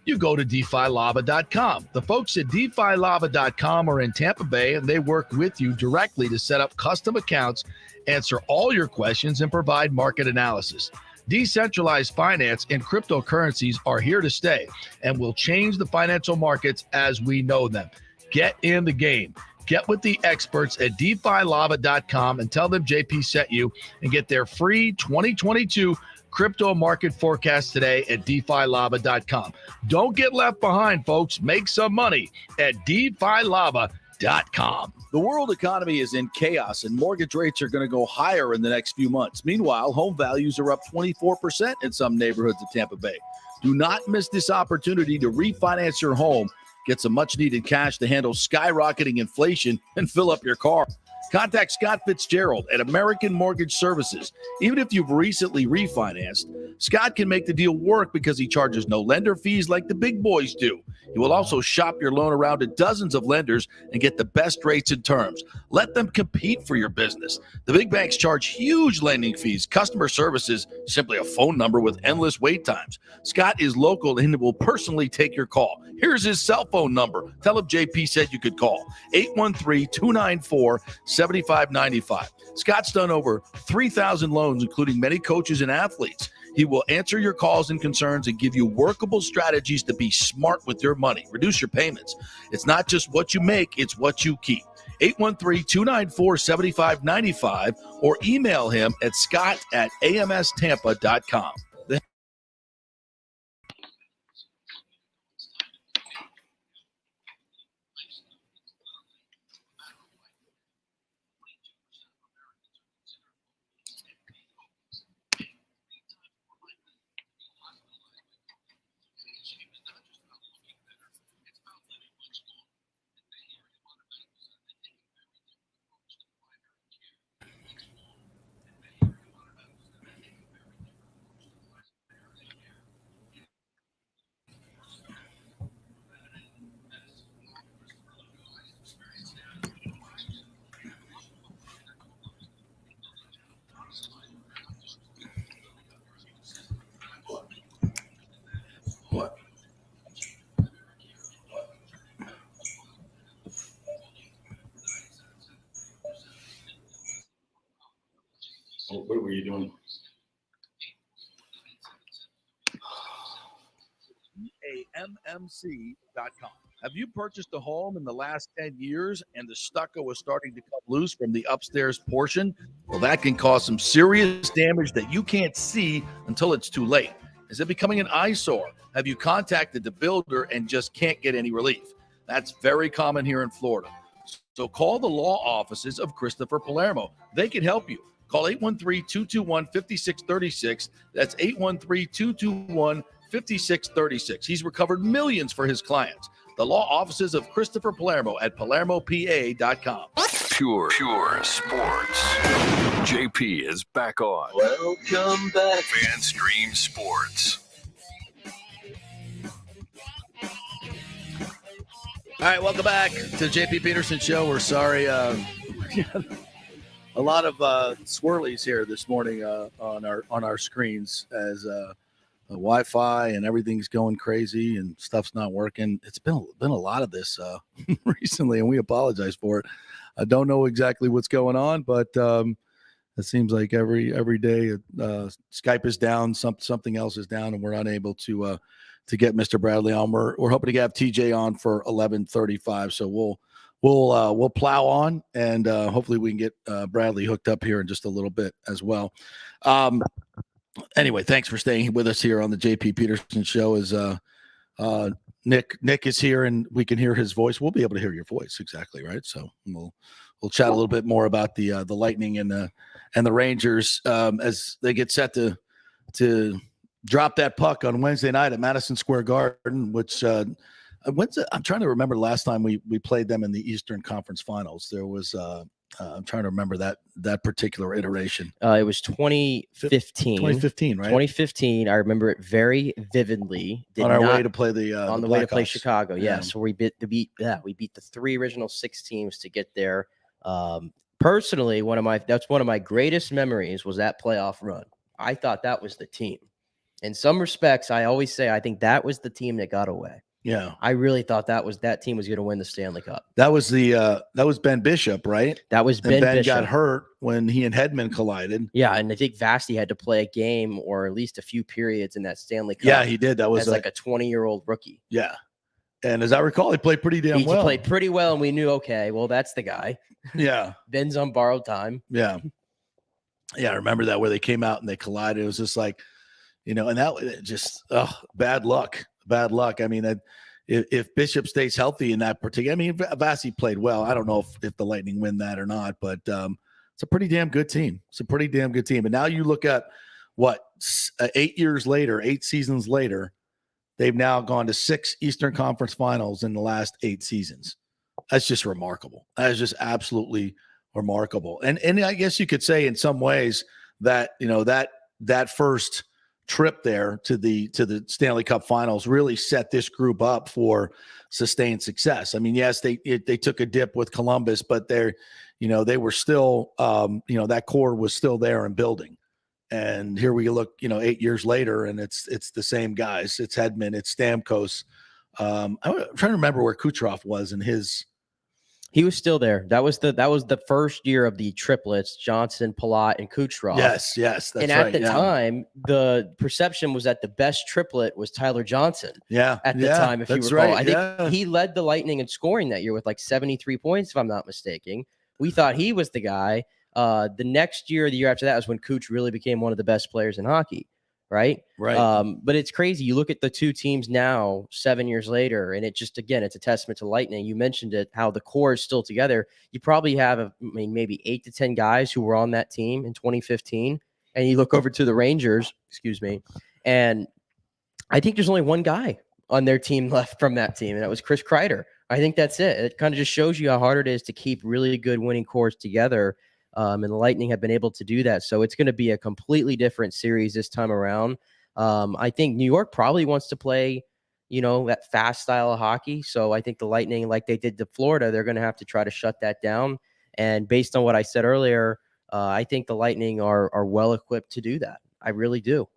J: You go to DeFiLava.com. The folks at DeFiLava.com are in Tampa Bay, and they work with you directly to set up custom accounts, answer all your questions, and provide market analysis. Decentralized finance and cryptocurrencies are here to stay and will change the financial markets as we know them. Get in the game. Get with the experts at DeFiLava.com and tell them JP sent you, and get their free 2022 crypto market forecast today at DeFiLava.com. Don't get left behind, folks. Make some money at DeFiLava.com.
D: The world economy is in chaos, and mortgage rates are going to go higher in the next few months. Meanwhile, home values are up 24% in some neighborhoods of Tampa Bay. Do not miss this opportunity to refinance your home, get some much-needed cash to handle skyrocketing inflation, and fill up your car.
J: Contact Scott Fitzgerald at American Mortgage Services. Even if you've recently refinanced, Scott can make the deal work because he charges no lender fees like the big boys do. He will also shop your loan around to dozens of lenders and get the best rates and terms. Let them compete for your business. The big banks charge huge lending fees. Customer service is simply a phone number with endless wait times. Scott is local and will personally take your call. Here's his cell phone number. Tell him JP said you could call. 813-294-7595. Scott's done over 3,000 loans, including many coaches and athletes. He will answer your calls and concerns and give you workable strategies to be smart with your money. Reduce your payments. It's not just what you make, it's what you keep. 813-294-7595 or email him at scott@amstampa.com. What? What were you doing? AMMC.com. Have you purchased a home in the last 10 years and the stucco is starting to come loose from the upstairs portion? Well, that can cause some serious damage that you can't see until it's too late. Is it becoming an eyesore? Have you contacted the builder and just can't get any relief? That's very common here in Florida. So call the law offices of Christopher Palermo. They can help you. Call 813-221-5636. That's 813-221-5636. He's recovered millions for his clients. The law offices of Christopher Palermo at PalermoPA.com.
A: Pure sports. JP is back on.
B: Welcome back.
A: FanStream Sports.
D: All right, welcome back to the JP Peterson Show. We're sorry. A lot of swirlies here this morning on our screens as the Wi-Fi and everything's going crazy and stuff's not working. It's been a lot of this recently, and we apologize for it. I don't know exactly what's going on, but it seems like every day Skype is down, something else is down, and we're unable to get Mr. Bradley on. We're hoping to have TJ on for 11:35, so we'll plow on, and hopefully we can get Bradley hooked up here in just a little bit as well. Anyway, thanks for staying with us here on the JP Peterson Show. As Nick is here, and we can hear his voice. We'll be able to hear your voice, exactly right. So we'll chat a little bit more about the Lightning and the Rangers as they get set to drop that puck on Wednesday night at Madison Square Garden, which I'm trying to remember the last time we played them in the Eastern Conference Finals. There was I'm trying to remember that particular iteration.
E: It was 2015.
D: 2015, right?
E: 2015. I remember it very vividly.
D: On our way to play the
E: way to play
D: Blackhawks.
E: Chicago. Yeah. So we beat the three original six teams to get there. Personally, that's one of my greatest memories was that playoff run. I thought that was the team. In some respects, I always say I think that was the team that got away.
D: Yeah,
E: I really thought that team was going to win the Stanley Cup.
D: That was Ben Bishop, right?
E: That was Ben
D: Ben
E: Bishop.
D: got hurt when he and Hedman collided.
E: Yeah, and I think Vasti had to play a game or at least a few periods in that Stanley Cup.
D: Yeah, he did. That was
E: like a 20-year-old rookie.
D: Yeah, and as I recall, he played pretty damn well.
E: He played pretty well, and we knew, okay, well, that's the guy.
D: Yeah,
E: Ben's on borrowed time.
D: Yeah, I remember that where they came out and they collided. It was just like, and that just bad luck. I mean, if Bishop stays healthy in that particular, Vasi played well. I don't know if the Lightning win that or not, but it's a pretty damn good team. And now you look at 8 years later, 8 seasons later, they've now gone to 6 Eastern Conference Finals in the last 8 seasons. That's just remarkable. That is just absolutely remarkable. And I guess you could say in some ways that, that first trip there to the Stanley Cup Finals really set this group up for sustained success. I mean, yes, they took a dip with Columbus, but they were still, that core was still there and building. And here we look, 8 years later, and it's the same guys. It's Hedman, it's Stamkos. I'm trying to remember where Kucherov was in his.
E: He was still there. That was the first year of the triplets: Johnson, Palat, and Kucherov.
D: Yes, that's
E: and
D: right.
E: at the time, the perception was that the best triplet was Tyler Johnson.
D: Yeah,
E: at the time, if you recall,
D: right.
E: I think he led the Lightning in scoring that year with like 73 points, if I'm not mistaken. We thought he was the guy. The next year, the year after that, was when Kuch really became one of the best players in hockey. Right. But it's crazy. You look at the two teams now, 7 years later, and it's a testament to Lightning. You mentioned it, how the core is still together. You probably have, maybe 8 to 10 guys who were on that team in 2015. And you look over to the Rangers, and I think there's only one guy on their team left from that team, and that was Chris Kreider. I think that's it. It kind of just shows you how hard it is to keep really good winning cores together. And the Lightning have been able to do that. So it's going to be a completely different series this time around. I think New York probably wants to play, that fast style of hockey. So I think the Lightning, like they did to Florida, they're going to have to try to shut that down. And based on what I said earlier, I think the Lightning are well equipped to do that. I really do.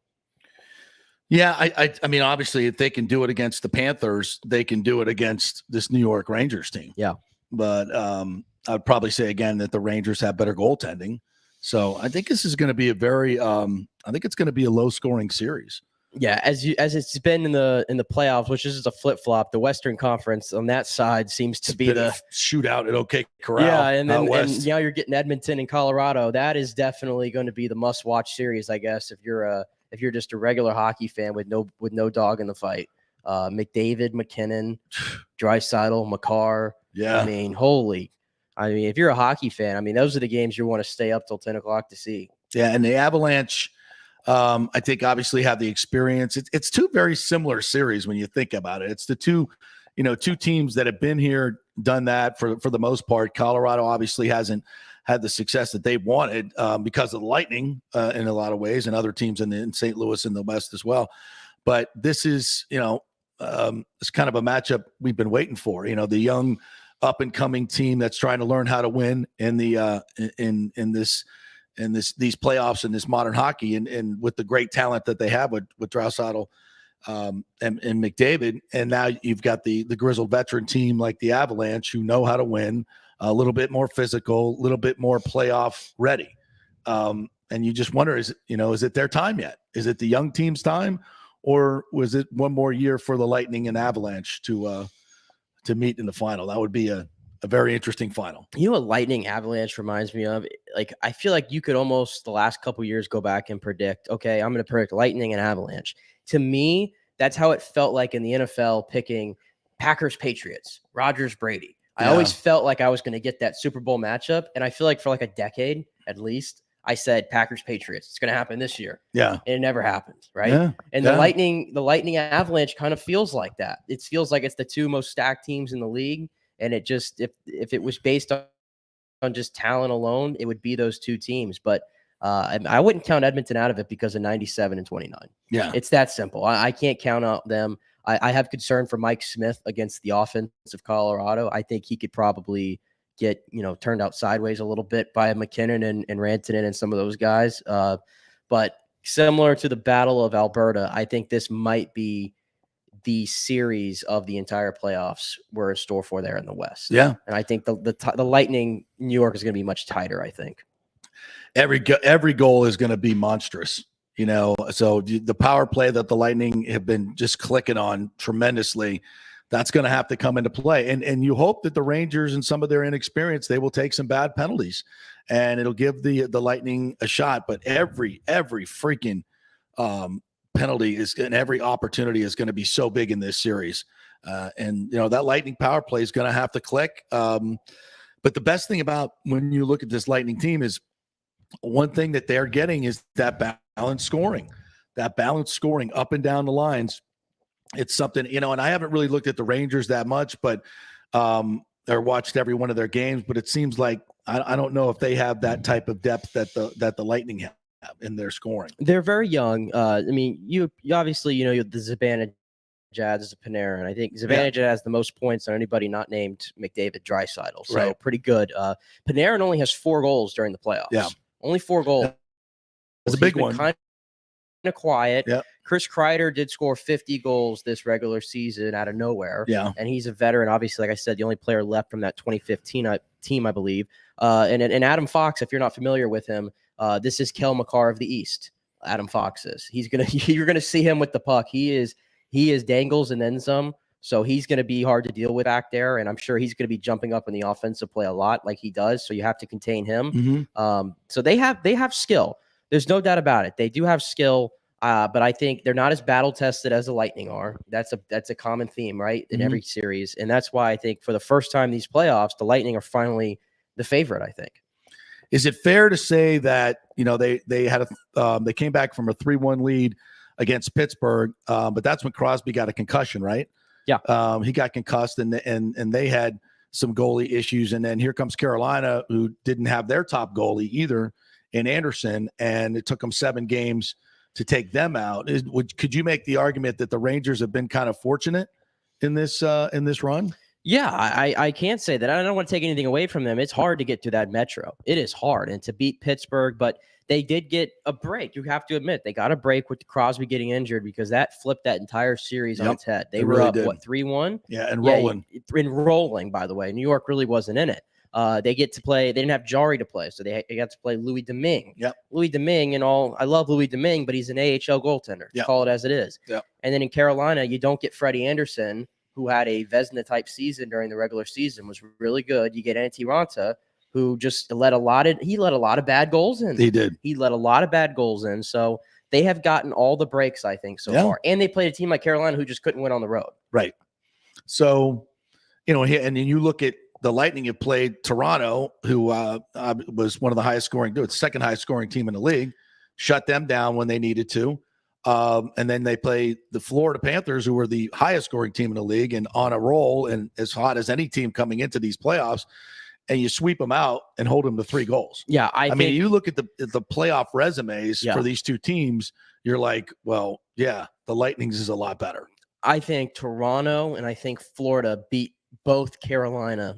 D: Yeah, I mean, obviously, if they can do it against the Panthers, they can do it against this New York Rangers team.
E: Yeah.
D: But I'd probably say again that the Rangers have better goaltending. So I think this is going to be I think it's going to be a low scoring series.
E: Yeah, as it's been in the playoffs, which is a flip flop. The Western Conference on that side seems to be the
D: shootout at OK Corral.
E: Yeah, and now you're getting Edmonton and Colorado. That is definitely going to be the must watch series, I guess, if you're just a regular hockey fan with no dog in the fight. McDavid, McKinnon, Draisaitl, Makar.
D: Yeah,
E: if you're a hockey fan, those are the games you want to stay up till 10 o'clock to see.
D: Yeah, and the Avalanche, I think, obviously have the experience. It's two very similar series when you think about it. It's the two teams that have been here, done that for the most part. Colorado obviously hasn't had the success that they wanted because of the Lightning in a lot of ways, and other teams in St. Louis and the West as well. But this is, it's kind of a matchup we've been waiting for. The young up and coming team that's trying to learn how to win in the these playoffs and this modern hockey, and with the great talent that they have with Draisaitl and McDavid. And now you've got the grizzled veteran team like the Avalanche, who know how to win, a little bit more physical, a little bit more playoff ready. And you just wonder, is it their time yet? Is it the young team's time, or was it one more year for the Lightning and Avalanche to meet in the final? That would be a very interesting final.
E: You know what Lightning Avalanche reminds me of? Like, I feel like you could almost the last couple years go back and predict, okay, I'm going to predict Lightning and Avalanche. To me, that's how it felt like in the NFL picking Packers Patriots, Rodgers Brady. I always felt like I was going to get that Super Bowl matchup, and I feel like for like a decade at least, I said Packers Patriots. It's going to happen this year.
D: Yeah,
E: and it never happened, right?
D: Yeah.
E: And the Lightning Avalanche kind of feels like that. It feels like it's the two most stacked teams in the league. And it just, if it was based on just talent alone, it would be those two teams. But I wouldn't count Edmonton out of it because of 97 and 29.
D: Yeah,
E: it's that simple. I can't count out them. I have concern for Mike Smith against the offense of Colorado. I think he could probably get turned out sideways a little bit by McKinnon and Rantanen and some of those guys. But similar to the Battle of Alberta, I think this might be the series of the entire playoffs we're in store for there in the West.
D: Yeah.
E: And I think the Lightning New York is going to be much tighter, I think.
D: Every goal is going to be monstrous, so the power play that the Lightning have been just clicking on tremendously, that's going to have to come into play. And you hope that the Rangers and some of their inexperience, they will take some bad penalties and it'll give the Lightning a shot. But every freaking penalty and every opportunity is going to be so big in this series. And that Lightning power play is going to have to click. But the best thing about when you look at this Lightning team is one thing that they're getting is that balanced scoring up and down the lines. It's something, and I haven't really looked at the Rangers that much, but or watched every one of their games, but it seems like I don't know if they have that type of depth that the Lightning have in their scoring.
E: They're very young. I mean, you obviously, you know, the Zibanejad is a Panarin. I think Zibanejad has the most points on anybody not named McDavid, Draisaitl. So pretty good. Panarin only has 4 goals during the playoffs.
D: Yeah.
E: Only 4 goals.
D: That's a big one.
E: Kind of quiet.
D: Yeah.
E: Chris Kreider did score 50 goals this regular season out of nowhere.
D: Yeah.
E: And he's a veteran. Obviously, like I said, the only player left from that 2015 team, I believe. And Adam Fox, if you're not familiar with him, this is Kel McCarr of the East. Adam Fox is. You're gonna see him with the puck. He is dangles and then some. So he's going to be hard to deal with back there, and I'm sure he's going to be jumping up in the offensive play a lot, like he does. So you have to contain him. So they have skill. There's no doubt about it. They do have skill, but I think they're not as battle tested as the Lightning are. That's a common theme, right, in every series, and that's why I think for the first time these playoffs, the Lightning are finally the favorite. I think.
D: Is it fair to say that, you know, they had they came back from a 3-1 lead against Pittsburgh, but that's when Crosby got a concussion, right?
E: Yeah.
D: He got concussed, and they had some goalie issues, and then here comes Carolina, who didn't have their top goalie either in Anderson, and it took them 7 games to take them out. Could you make the argument that the Rangers have been kind of fortunate in this run?
E: Yeah, I can't say that. I don't want to take anything away from them. It's hard to get through that Metro. It is hard, and to beat Pittsburgh, but they did get a break. You have to admit, they got a break with Crosby getting injured because that flipped that entire series on its head. They were
D: really
E: up, 3-1?
D: Yeah, and rolling.
E: Rolling, by the way. New York really wasn't in it. They get to play. They didn't have Jari to play, so they got to play Louis Domingue.
D: Yep.
E: Louis Domingue and all. I love Louis Domingue, but he's an AHL goaltender.
D: Yep.
E: Call it as it is.
D: Yep.
E: And then in Carolina, you don't get Freddie Anderson, who had a Vezina-type season during the regular season, was really good. You get Antti Raanta, who just let a lot of bad goals in.
D: He did.
E: He let a lot of bad goals in. So they have gotten all the breaks, I think, so far. And they played a team like Carolina who just couldn't win on the road.
D: Right. So, you know, and then you look at the Lightning have played Toronto, who was one of the highest scoring, second highest scoring team in the league, shut them down when they needed to. And then they play the Florida Panthers, who were the highest scoring team in the league and on a roll and as hot as any team coming into these playoffs. And you sweep them out and hold them to 3 goals.
E: Yeah,
D: I mean, you look at the playoff resumes for these two teams, you're like, well, yeah, the Lightning's is a lot better.
E: I think Toronto and I think Florida beat both Carolina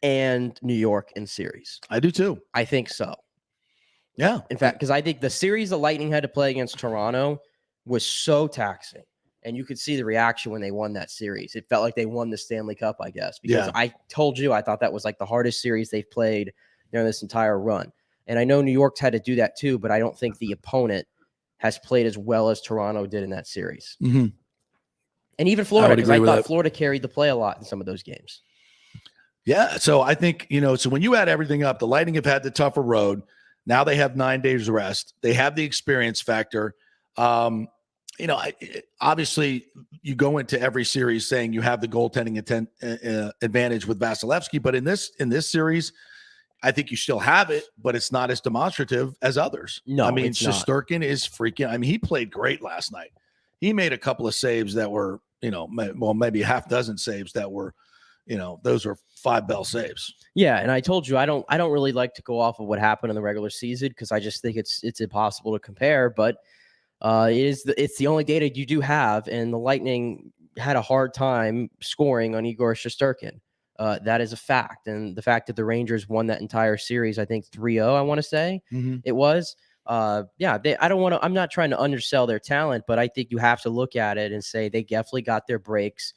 E: and New York in series.
D: I do too.
E: I think so.
D: Yeah.
E: In fact, because I think the series the Lightning had to play against Toronto was so taxing. And you could see the reaction when they won that series. It felt like they won the Stanley Cup, I guess, because I told you I thought that was like the hardest series they've played during this entire run. And I know New York's had to do that too, but I don't think the opponent has played as well as Toronto did in that series.
D: Mm-hmm.
E: And even Florida, because I thought
D: that.
E: Florida carried the play a lot in some of those games.
D: Yeah. So I think, you know, so when you add everything up, the Lightning have had the tougher road. Now they have 9 days rest. They have the experience factor. You know, obviously you go into every series saying you have the goaltending advantage with Vasilevsky, but in this series, I think you still have it, but it's not as demonstrative as others.
E: No,
D: I mean,
E: it's not.
D: Shesterkin is freaking. I mean, he played great last night. He made a couple of saves that were, you know, maybe a half dozen saves that were, you know, those were 5-bell saves.
E: Yeah, and I told you I don't really like to go off of what happened in the regular season because I just think it's impossible to compare, but. It's the only data you do have, and the Lightning had a hard time scoring on Igor Shesterkin. That is a fact, and the fact that the Rangers won that entire series, I think 3-0, I want to say it was. I'm not trying to undersell their talent, but I think you have to look at it and say they definitely got their breaks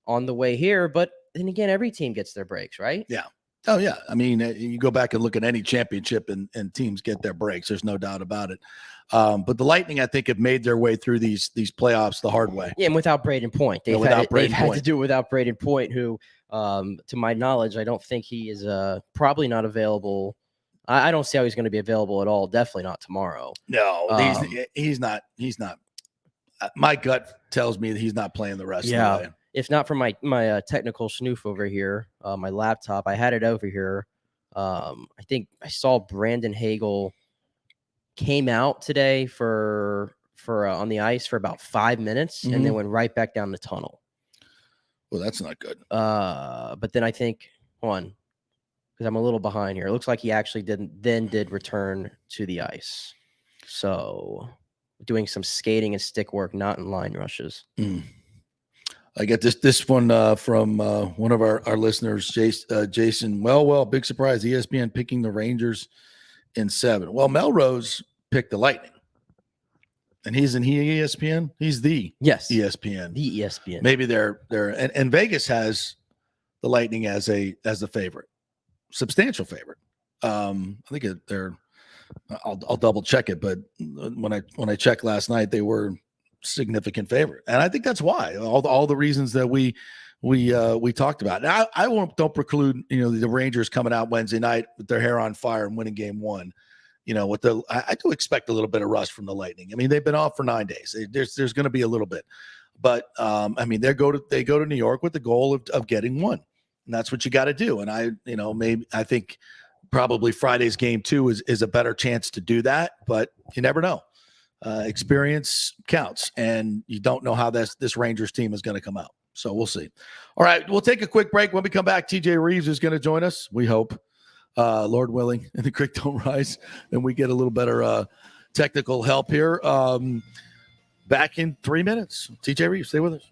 E: on the way here. But then again, every team gets their breaks, right?
D: Yeah. Oh, yeah. I mean, you go back and look at any championship and teams get their breaks. There's no doubt about it. But the Lightning, I think, have made their way through these playoffs the hard way.
E: Yeah, and without Braden Point. They've had to do it without Braden Point, who, to my knowledge, I don't think he is probably not available. I don't see how he's going to be available at all. Definitely not tomorrow.
D: No, he's not. He's not. My gut tells me that he's not playing the rest of the way.
E: If not for my technical snoof over here, my laptop, I had it over here. I think I saw Brandon Hagel came out today for on the ice for about 5 minutes and then went right back down the tunnel.
D: Well, that's not good.
E: But then I think because I'm a little behind here. It looks like he actually did return to the ice. So doing some skating and stick work, not in line rushes.
D: I get this one from one of our listeners, Jason. Well, big surprise. ESPN picking the Rangers in 7. Well, Melrose picked the Lightning. And he ESPN? He's the ESPN.
E: The ESPN.
D: Maybe they're and Vegas has the Lightning as a favorite, substantial favorite. I think they're. I'll double check it, but when I checked last night, they were significant favorite, and I think that's why all the reasons that we talked about. Now, I don't preclude the Rangers coming out Wednesday night with their hair on fire and winning Game 1. I do expect a little bit of rust from the Lightning. I mean, they've been off for 9 days. There's going to be a little bit, but they go to New York with the goal of getting 1, and that's what you got to do. And I think probably Friday's Game 2 is a better chance to do that, but you never know. Experience counts, and you don't know how this Rangers team is going to come out. So we'll see. All right, we'll take a quick break. When we come back, TJ Reeves is going to join us. We hope. Lord willing, and the creek don't rise, and we get a little better technical help here. Back in 3 minutes. TJ Reeves, stay with us.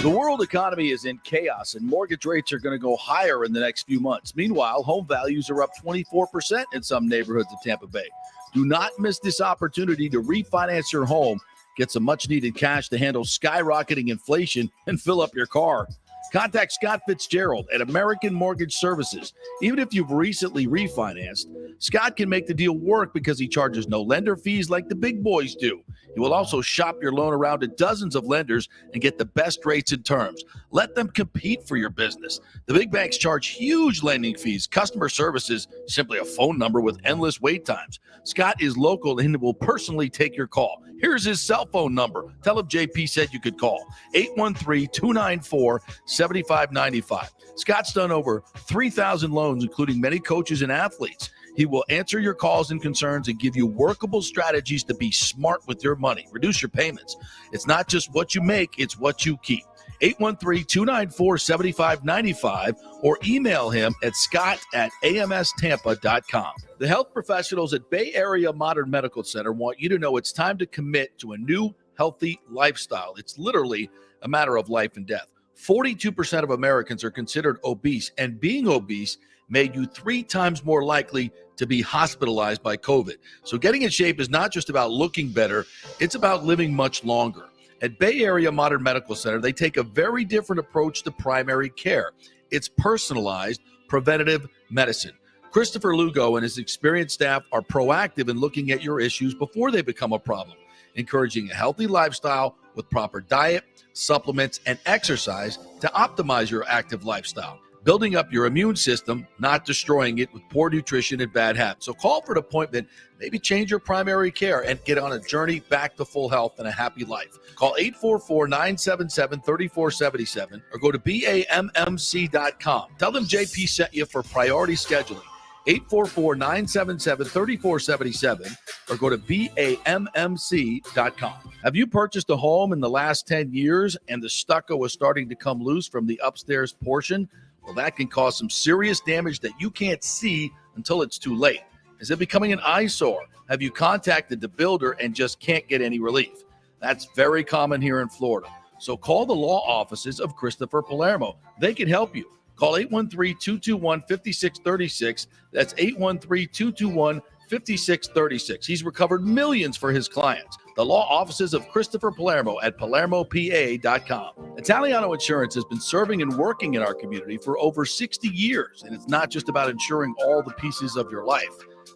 D: The world economy is in chaos, and mortgage rates are going to go higher in the next few months. Meanwhile, home values are up 24% in some neighborhoods of Tampa Bay. Do not miss this opportunity to refinance your home. Get some much-needed cash to handle skyrocketing inflation and fill up your car. Contact Scott Fitzgerald at American Mortgage Services. Even if you've recently refinanced, Scott can make the deal work because he charges no lender fees like the big boys do. He will also shop your loan around to dozens of lenders and get the best rates and terms. Let them compete for your business. The big banks charge huge lending fees. Customer service is simply a phone number with endless wait times. Scott is local and will personally take your call. Here's his cell phone number. Tell him JP said you could call. 813-294-7595. Scott's done over 3,000 loans, including many coaches and athletes. He will answer your calls and concerns and give you workable strategies to be smart with your money. Reduce your payments. It's not just what you make, it's what you keep. 813-294-7595 or email him at scott@amstampa.com. The health professionals at Bay Area Modern Medical Center want you to know it's time to commit to a new healthy lifestyle. It's literally a matter of life and death. 42% of Americans are considered obese, and being obese made you 3 times more likely to be hospitalized by COVID. So getting in shape is not just about looking better, it's about living much longer. At Bay Area Modern Medical Center, they take a very different approach to primary care. It's personalized, preventative medicine. Christopher Lugo and his experienced staff are proactive in looking at your issues before they become a problem, encouraging a healthy lifestyle with proper diet, supplements, and exercise to optimize your active lifestyle. Building up your immune system, not destroying it with poor nutrition and bad habits. So call for an appointment, maybe change your primary care, and get on a journey back to full health and a happy life. Call 844-977-3477 or go to BAMMC.com. Tell them JP sent you for priority scheduling. 844-977-3477 or go to BAMMC.com. Have you purchased a home in the last 10 years and the stucco is starting to come loose from the upstairs portion? Well, that can cause some serious damage that you can't see until it's too late. Is it becoming an eyesore? Have you contacted the builder and just can't get any relief? That's very common here in Florida. So call the law offices of Christopher Palermo. They can help you. Call 813-221-5636. That's 813-221-5636. He's recovered millions for his clients. The law offices of Christopher Palermo at PalermoPA.com. Italiano Insurance has been serving and working in our community for over 60 years, and it's not just about insuring all the pieces of your life.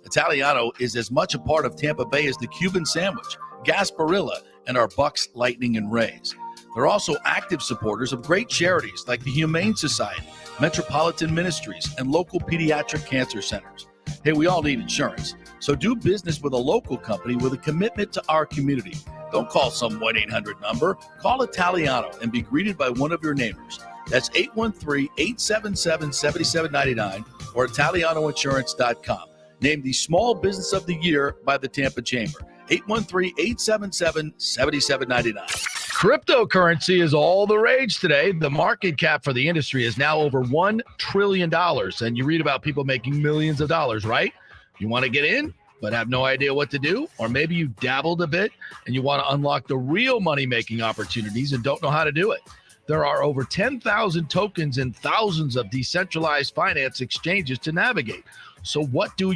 D: Italiano is as much a part of Tampa Bay as the Cuban sandwich, Gasparilla, and our Bucks, Lightning, and Rays. They're also active supporters of great charities like the Humane Society, Metropolitan Ministries, and local pediatric cancer centers. Hey, we all need insurance, so do business with a local company with a commitment to our community. Don't call some 1-800 number. Call Italiano and be greeted by one of your neighbors. That's 813-877-7799 or ItalianoInsurance.com. Named the Small Business of the Year by the Tampa Chamber. 813-877-7799.
J: Cryptocurrency is all the rage today. The market cap for the industry is now over $1 trillion. And you read about people making millions of dollars, right? You want to get in, but have no idea what to do? Or maybe you dabbled a bit and you want to unlock the real money-making opportunities and don't know how to do it. There are over 10,000 tokens and thousands of decentralized finance exchanges to navigate. So what do?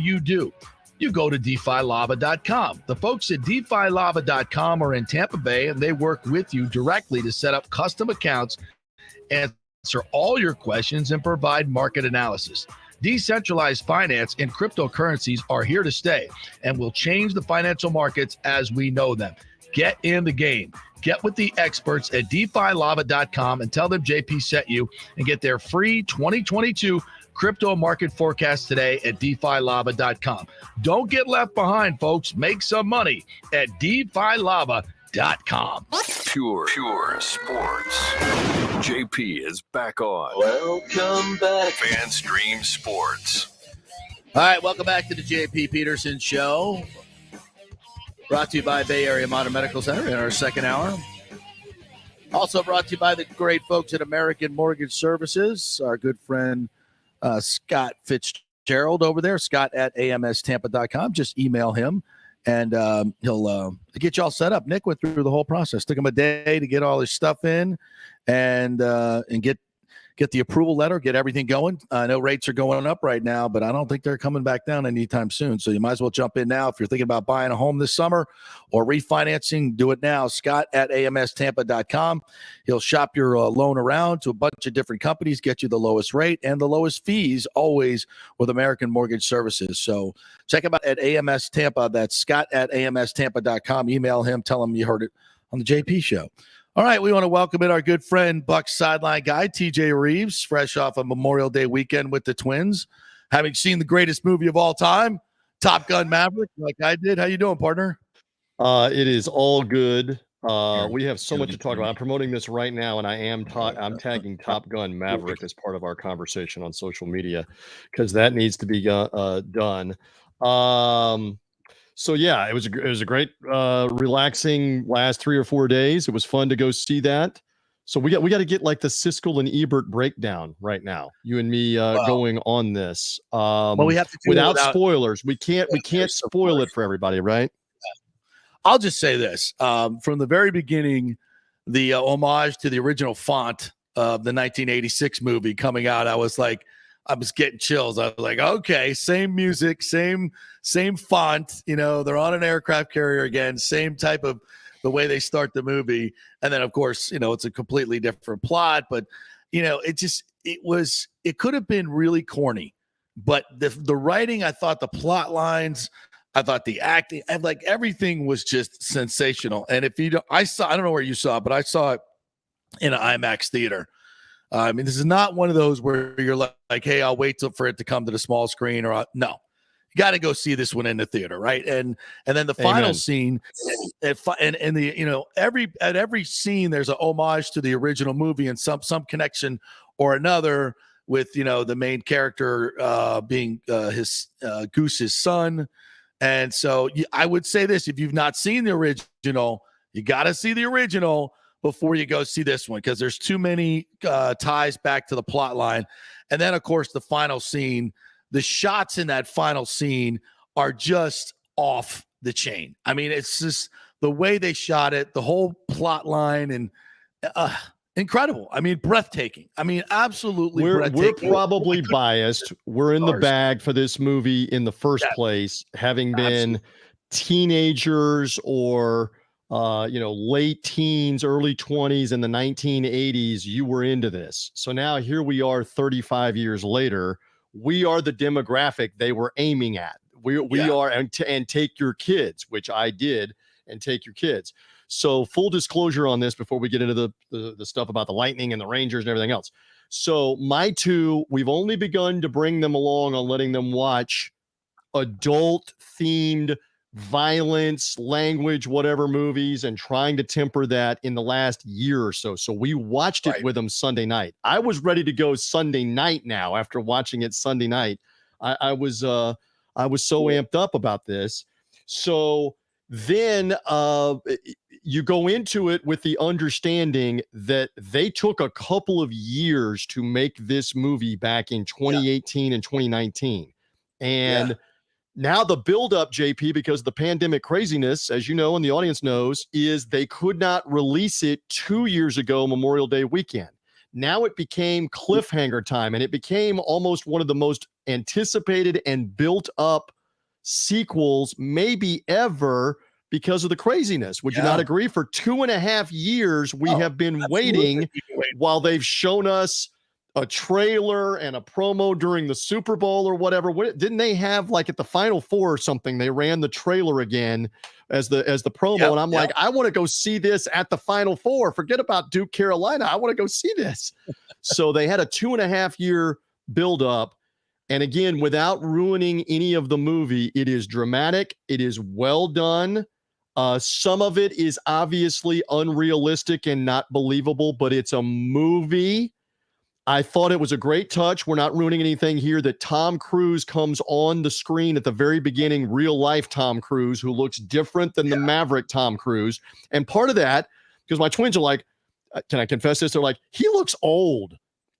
J: You go to DeFiLava.com. The folks at DeFiLava.com are in Tampa Bay, and they work with you directly to set up custom accounts, answer all your questions, and provide market analysis. Decentralized finance and cryptocurrencies are here to stay and will change the financial markets as we know them. Get in the game. Get with the experts at DeFiLava.com and tell them JP sent you, and get their free 2022 crypto market forecast today at DeFiLava.com. Don't get left behind, folks. Make some money at DeFiLava.com.
A: Pure sports. JP is back on.
D: Welcome back.
A: FanStream Sports.
D: All right, welcome back to the JP Peterson Show. Brought to you by Bay Area Modern Medical Center in our second hour. Also brought to you by the great folks at American Mortgage Services. Our good friend Scott Fitzgerald over there, Scott at amstampa.com. Just email him, and he'll get you all set up. Nick went through the whole process. Took him a day to get all his stuff in and get the approval letter, get everything going. I know rates are going up right now, but I don't think they're coming back down anytime soon. So you might as well jump in now. If you're thinking about buying a home this summer or refinancing, do it now. Scott at amstampa.com. He'll shop your loan around to a bunch of different companies, get you the lowest rate and the lowest fees, always with American Mortgage Services. So check him out at AMS Tampa. That's Scott at amstampa.com. Email him. Tell him you heard it on the JP Show. All right, we want to welcome in our good friend, Bucs sideline guy, TJ Reeves, fresh off a Memorial Day weekend with the Twins, having seen the greatest movie of all time, Top Gun Maverick, like I did. How you doing, partner?
K: It is all good. We have so much to talk about. I'm promoting this right now, and I'm tagging Top Gun Maverick as part of our conversation on social media because that needs to be done. So yeah, it was a great, relaxing last 3 or 4 days. It was fun to go see that. So we got to get like the Siskel and Ebert breakdown right now. You and me going on this.
D: Well, we have to do
K: without spoilers. We can't spoil it for everybody, right?
D: I'll just say this: from the very beginning, the homage to the original font of the 1986 movie coming out, I was getting chills. I was like, okay, same music, same font. You know, they're on an aircraft carrier again, same type of the way they start the movie. And then, of course, you know, it's a completely different plot. But, you know, it could have been really corny. But the writing, I thought the plot lines, I thought the acting, and like everything was just sensational. And if you don't, I don't know where you saw it, but I saw it in an IMAX theater. I mean, this is not one of those where you're like, hey, I'll wait for it to come to the small screen, or no, you got to go see this one in the theater, right? And then the final scene, and the, you know, at every scene there's a homage to the original movie and some connection or another with, you know, the main character being Goose's son. And so I would say this: if you've not seen the original, you got to see the original before you go see this one, because there's too many ties back to the plot line. And then, of course, the final scene, the shots in that final scene are just off the chain. I mean, it's just the way they shot it, the whole plot line, and incredible. I mean, breathtaking. I mean, absolutely breathtaking.
K: We're probably biased. We're in the bag for this movie in the first place, having been teenagers or late teens, early 20s in the 1980s. You were into this. So now here we are 35 years later. We are the demographic they were aiming at. We are, and take your kids, which I did, and take your kids. So full disclosure on this before we get into the stuff about the Lightning and the Rangers and everything else. So my two, we've only begun to bring them along on letting them watch adult-themed violence, language, whatever movies, and trying to temper that in the last year or so. So we watched it with them Sunday night. I was ready to go Sunday night now after watching it Sunday night. I was so amped up about this. So then, you go into it with the understanding that they took a couple of years to make this movie back in 2018 and 2019. And now the buildup, JP, because of the pandemic craziness, as you know and the audience knows, is they could not release it 2 years ago, Memorial Day weekend. Now it became cliffhanger time, and it became almost one of the most anticipated and built up sequels maybe ever because of the craziness. Would you not agree? For 2.5 years, we have been waiting while they've shown us a trailer and a promo during the Super Bowl or whatever. Didn't they have, like, at the Final Four or something, they ran the trailer again as the promo? And I'm like, I want to go see this at the Final Four. Forget about Duke, Carolina. I want to go see this. So they had a 2.5 year buildup. And again, without ruining any of the movie, it is dramatic. It is well done. Some of it is obviously unrealistic and not believable, but it's a movie. I thought it was a great touch. We're not ruining anything here that Tom Cruise comes on the screen at the very beginning, real life Tom Cruise, who looks different than the Maverick Tom Cruise. And part of that, because my twins are like, can I confess this? They're like, he looks old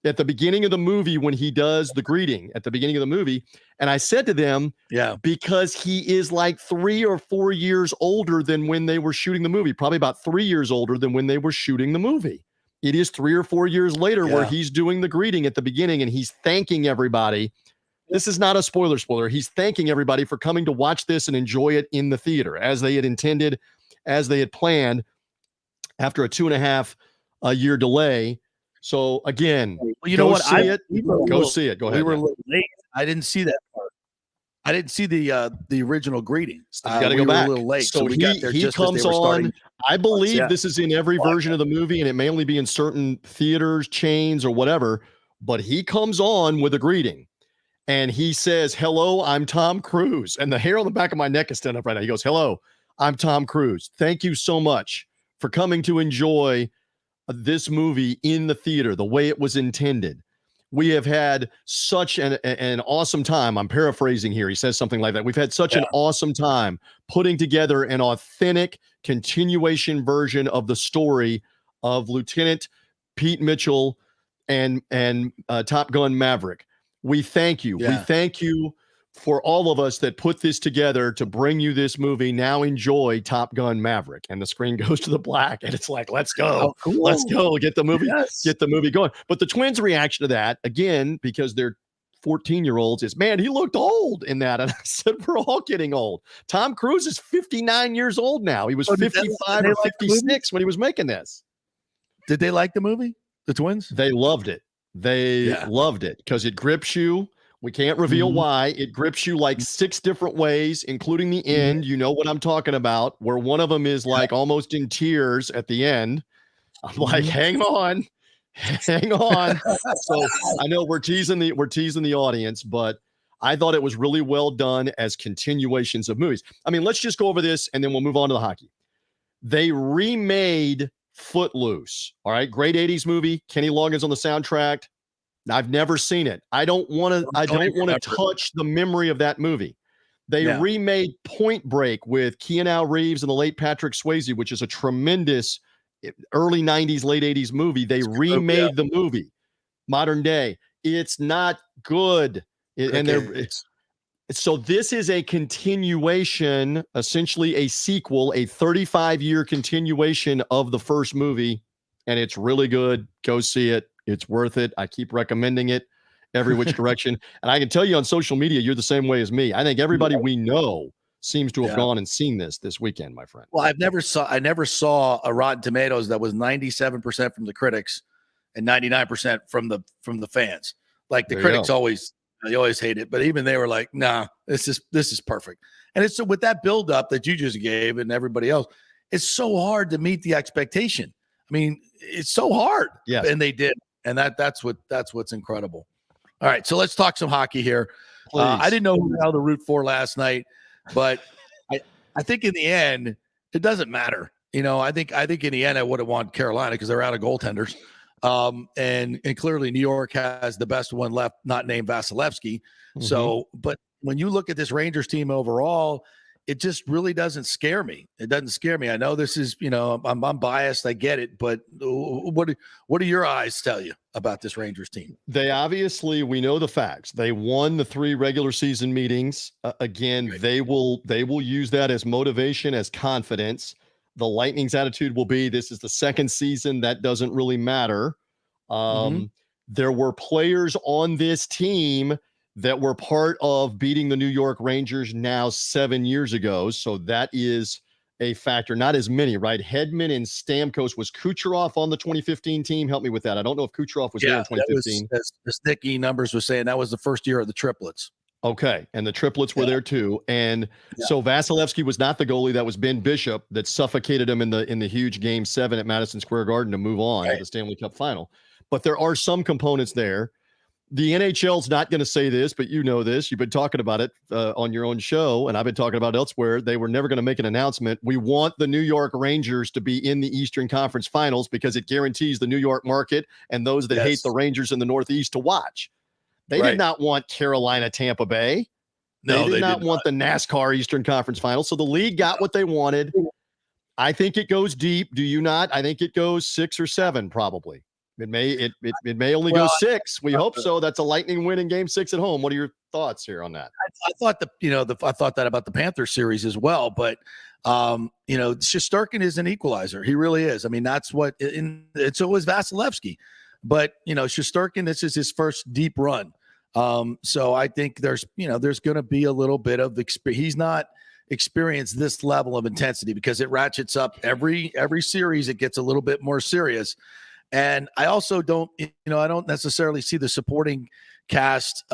K: at the beginning of the movie when he does the greeting at the beginning of the movie. And I said to them, because he is like 3 or 4 years older than when they were shooting the movie, probably about 3 years older than when they were shooting the movie. It is 3 or 4 years later where he's doing the greeting at the beginning and he's thanking everybody. This is not a spoiler. He's thanking everybody for coming to watch this and enjoy it in the theater as they had intended, as they had planned after a 2.5 year delay. So again,
D: you know what?
K: Go see it. Go ahead.
D: We were a little late. I didn't see that part. I didn't see the original greeting.
K: You got to go back.
D: Were a little late,
K: so
D: we got there
K: he
D: just
K: comes
D: as they were starting.
K: on. I believe this is in every version of the movie, and it may only be in certain theaters, chains, or whatever. But he comes on with a greeting, and he says, "Hello, I'm Tom Cruise." And the hair on the back of my neck is standing up right now. He goes, "Hello, I'm Tom Cruise. Thank you so much for coming to enjoy this movie in the theater the way it was intended. We have had such an awesome time." I'm paraphrasing here. He says something like that. We've had such an awesome time putting together an authentic continuation version of the story of Lieutenant Pete Mitchell and Top Gun Maverick. We thank you. We thank you for all of us that put this together to bring you this movie. Now enjoy Top Gun Maverick. And the screen goes to the black and it's like, let's go.
D: Oh, cool.
K: Let's go. Get the movie going. But the twins' reaction to that, again, because they're 14-year-olds, is, man, he looked old in that. And I said, we're all getting old. Tom Cruise is 59 years old now. He was 55 or 56 when he was making this.
D: Did they like the movie? The twins?
K: They loved it. They loved it because it grips you. We can't reveal why. It grips you like 6 different ways, including the end. You know what I'm talking about, where one of them is like almost in tears at the end. I'm like, hang on. So I know we're teasing the audience, but I thought it was really well done as continuations of movies. I mean, let's just go over this and then we'll move on to the hockey. They remade Footloose. All right, great 80s movie. Kenny Loggins on the soundtrack. I've never seen it. I don't want to touch the memory of that movie. They remade Point Break with Keanu Reeves and the late Patrick Swayze, which is a tremendous early 90s, late 80s movie. They remade the movie modern day. It's not good. So this is a continuation, essentially a sequel, a 35-year continuation of the first movie, and it's really good. Go see it. It's worth it. I keep recommending it every which direction. And I can tell you on social media, you're the same way as me. I think everybody we know seems to have gone and seen this weekend, my friend.
D: Well, I never saw a Rotten Tomatoes that was 97% from the critics and 99% from the fans. Like the critics always hate it, but even they were like, nah, this is perfect. And it's with that build up that you just gave and everybody else, it's so hard to meet the expectation. I mean, it's so hard. Yeah. And they did. And that's what's incredible. All right, so let's talk some hockey here. I didn't know who the hell to root for last night, but I think in the end it doesn't matter. You know, I think in the end I would have wanted Carolina because they're out of goaltenders, and clearly New York has the best one left, not named Vasilevsky. So, but when you look at this Rangers team overall, it just really doesn't scare me. It doesn't scare me. I know this is, I'm biased. I get it. But what do your eyes tell you about this Rangers team?
K: They obviously, we know the facts. They won the 3 regular season meetings. Again,
D: Right.
K: they will use that as motivation, as confidence. The Lightning's attitude will be, this is the second season. That doesn't really matter. There were players on this team that were part of beating the New York Rangers now 7 years ago. So that is a factor. Not as many, right? Hedman and Stamkos. Was Kucherov on the 2015 team? Help me with that. I don't know if Kucherov was there in 2015.
D: The Sticky numbers was saying that was the first year of the triplets.
K: Okay. And the triplets were there too. And so Vasilevsky was not the goalie. That was Ben Bishop that suffocated him in the huge Game 7 at Madison Square Garden to move on to the Stanley Cup final. But there are some components there. The NHL's not going to say this, but you know this. You've been talking about it on your own show, and I've been talking about it elsewhere. They were never going to make an announcement. We want the New York Rangers to be in the Eastern Conference Finals because it guarantees the New York market and those that hate the Rangers in the Northeast to watch. They did not want Carolina, Tampa Bay. They did not want the NASCAR Eastern Conference Finals. So the league got what they wanted. I think it goes deep. Do you not? I think it goes 6 or 7 probably. It may only go 6. We hope so. That's a Lightning win in Game 6 at home. What are your thoughts here on that?
D: I thought I thought that about the Panther series as well. But Shesterkin is an equalizer. He really is. I mean, that's what. And so is Vasilevsky. But Shesterkin, this is his first deep run. So I think there's going to be a little bit of experience. He's not experienced this level of intensity because it ratchets up every series. It gets a little bit more serious. And I also don't necessarily see the supporting cast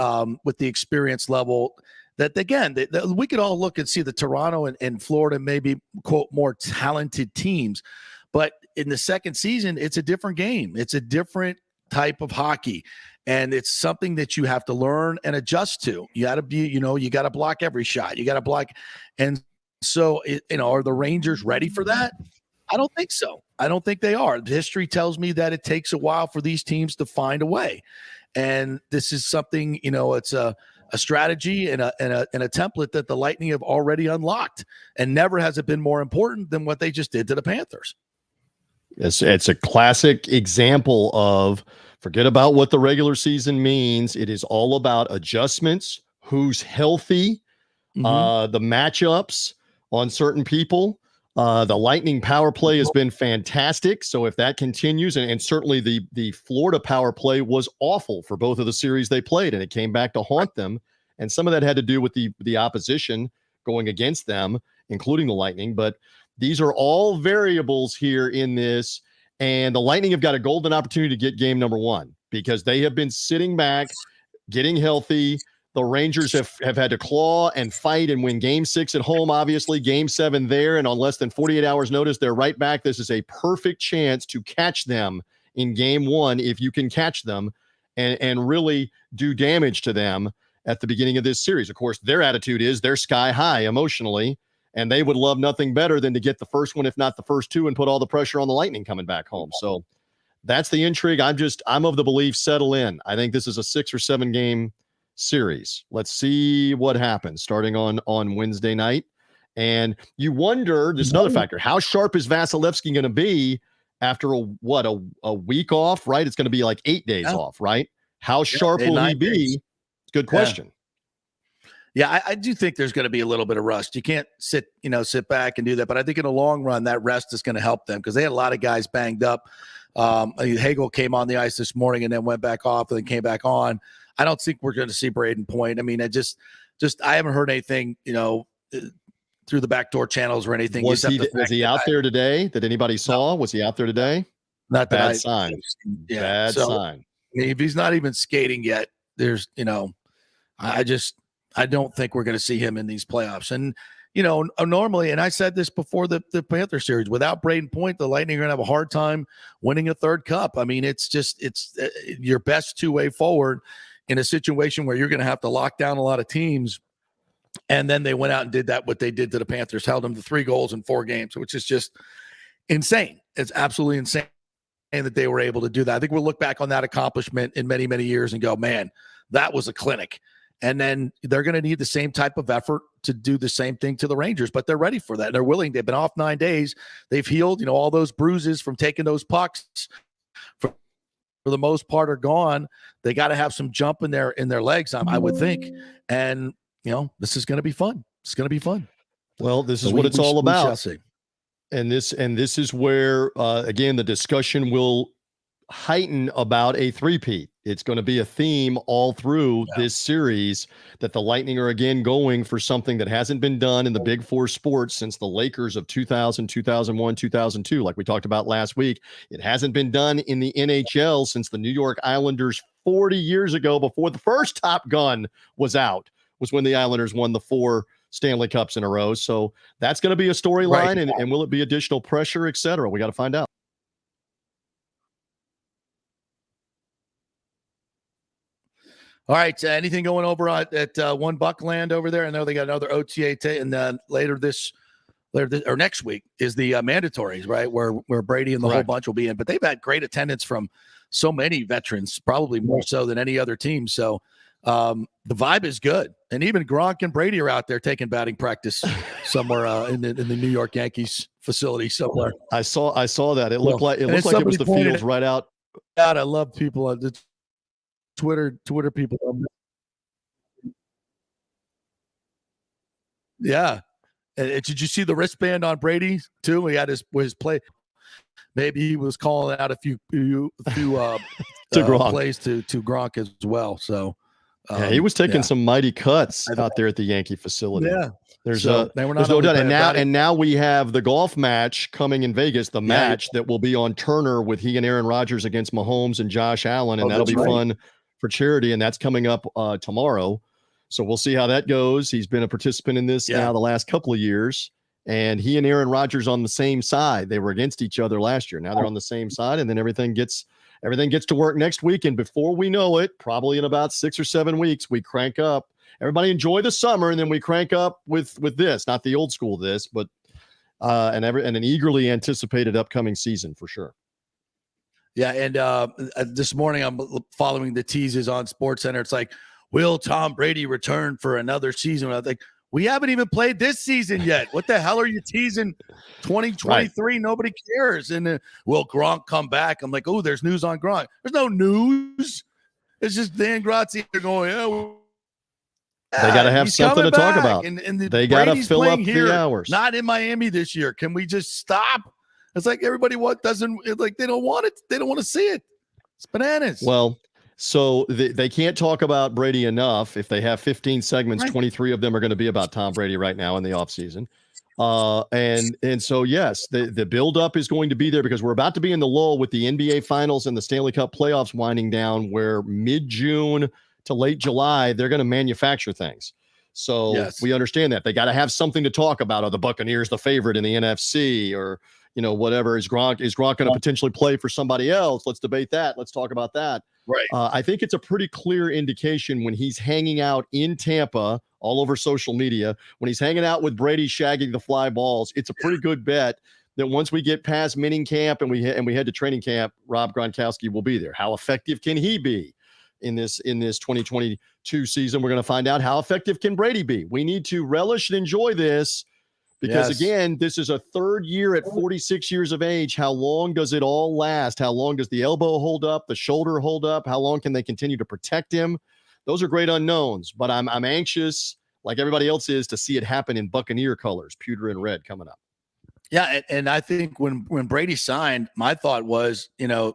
D: with the experience level that, again, we could all look and see the Toronto and Florida, maybe, quote, more talented teams. But in the second season, it's a different game. It's a different type of hockey. And it's something that you have to learn and adjust to. You got to be, you got to block every shot. You got to block. And so, are the Rangers ready for that? I don't think so. I don't think they are. The history tells me that it takes a while for these teams to find a way. And this is something, it's a strategy and a template that the Lightning have already unlocked. And never has it been more important than what they just did to the Panthers.
K: It's a classic example of forget about what the regular season means. It is all about adjustments, who's healthy, the matchups on certain people. The Lightning power play has been fantastic. So if that continues, and certainly the Florida power play was awful for both of the series they played, and it came back to haunt them. And some of that had to do with the opposition going against them, including the Lightning. But these are all variables here in this. And the Lightning have got a golden opportunity to get game number 1 because they have been sitting back, getting healthy. The Rangers have had to claw and fight and win Game 6 at home, obviously, Game 7 there, and on less than 48 hours' notice, they're right back. This is a perfect chance to catch them in Game 1 if you can catch them and really do damage to them at the beginning of this series. Of course, their attitude is they're sky high emotionally, and they would love nothing better than to get the first one, if not the first 2, and put all the pressure on the Lightning coming back home. So that's the intrigue. I'm of the belief, settle in. I think this is a 6 or 7 game series. Let's see what happens starting on Wednesday night. And you wonder, there's another factor, how sharp is Vasilevsky going to be after a week off, right? It's going to be like 8 days off, right? How sharp will he be? Good question.
D: Yeah, I do think there's going to be a little bit of rust. You can't sit back and do that. But I think in the long run, that rest is going to help them because they had a lot of guys banged up. Hagel came on the ice this morning and then went back off and then came back on. I don't think we're going to see Braden Point. I mean, I haven't heard anything, through the backdoor channels or anything.
K: Was he out there today that anybody saw? Was he out there today?
D: Not that
K: bad sign. Yeah. Bad sign.
D: If he's not even skating yet, there's, I don't think we're going to see him in these playoffs. And, normally, and I said this before the Panther series, without Braden Point, the Lightning are going to have a hard time winning a third cup. I mean, it's your best two-way forward in a situation where you're going to have to lock down a lot of teams. And then they went out and did what they did to the Panthers, held them to 3 goals in 4 games, which is just insane. It's absolutely insane that they were able to do that. I think we'll look back on that accomplishment in many, many years and go, man, that was a clinic. And then they're going to need the same type of effort to do the same thing to the Rangers, but they're ready for that. They're willing. They've been off 9 days. They've healed, all those bruises from taking those pucks for the most part are gone. They got to have some jump in their legs, I would think. And, this is going to be fun. It's going to be fun.
K: Well, this is what it's all about.
D: We shall see.
K: And this is where, again, the discussion will heighten about a three-peat. It's going to be a theme all through this series that the Lightning are again going for something that hasn't been done in the Big Four sports since the Lakers of 2000, 2001, 2002, like we talked about last week. It hasn't been done in the NHL since the New York Islanders 40 years ago, before the first Top Gun was out, was when the Islanders won the 4 Stanley Cups in a row. So that's going to be a storyline, and will it be additional pressure, et cetera? We got to find out.
D: All right. Anything going over at One Buck Land over there? I know they got another OTA, and then later this or next week is the mandatories, right? Where Brady and the whole bunch will be in. But they've had great attendance from so many veterans, probably more so than any other team. So the vibe is good, and even Gronk and Brady are out there taking batting practice somewhere in the New York Yankees facility somewhere.
K: I saw that. It looked like it was the fields right out.
D: God, I love people on the Twitter people. Yeah. Did you see the wristband on Brady too? He had his play. Maybe he was calling out a few plays to Gronk as well. So
K: he was taking some mighty cuts out there at the Yankee facility.
D: Yeah.
K: There's no doubt. And now we have the golf match coming in Vegas, the match that will be on Turner with he and Aaron Rodgers against Mahomes and Josh Allen. And that'll be fun for charity. And that's coming up tomorrow. So we'll see how that goes. He's been a participant in this now the last couple of years. And he and Aaron Rodgers on the same side. They were against each other last year. Now they're on the same side, and then everything gets to work next week. And before we know it, probably in about 6 or 7 weeks, we crank up. Everybody enjoy the summer, and then we crank up with this, not the old school this, but and an eagerly anticipated upcoming season for sure.
D: Yeah, and this morning I'm following the teases on SportsCenter. It's like, will Tom Brady return for another season? I was like, we haven't even played this season yet. What the hell are you teasing? 2023, nobody cares. And will Gronk come back? I'm like, oh, there's news on Gronk. There's no news. It's just Dan Grazzi. They're going,
K: they got to have something to talk about.
D: And
K: they got to fill up the hours.
D: Not in Miami this year. Can we just stop? It's like everybody they don't want it. They don't want to see it. It's bananas.
K: Well, so they can't talk about Brady enough. If they have 15 segments, 23 of them are going to be about Tom Brady right now in the offseason. And so, yes, the buildup is going to be there because we're about to be in the lull with the NBA Finals and the Stanley Cup playoffs winding down, where mid-June to late July, they're going to manufacture things. So we understand that. They got to have something to talk about. Are the Buccaneers the favorite in the NFC, or whatever? Is Gronk going to potentially play for somebody else? Let's debate that. Let's talk about that.
D: Right.
K: I think it's a pretty clear indication when he's hanging out in Tampa all over social media, when he's hanging out with Brady shagging the fly balls, it's a pretty good bet that once we get past mining camp and we head to training camp, Rob Gronkowski will be there. How effective can he be in this 2022 season? We're going to find out. How effective can Brady be? We need to relish and enjoy this. Because, again, this is a third year at 46 years of age. How long does it all last? How long does the elbow hold up, the shoulder hold up? How long can they continue to protect him? Those are great unknowns, but I'm anxious, like everybody else is, to see it happen in Buccaneer colors, pewter and red coming up.
D: Yeah, and I think when Brady signed, my thought was,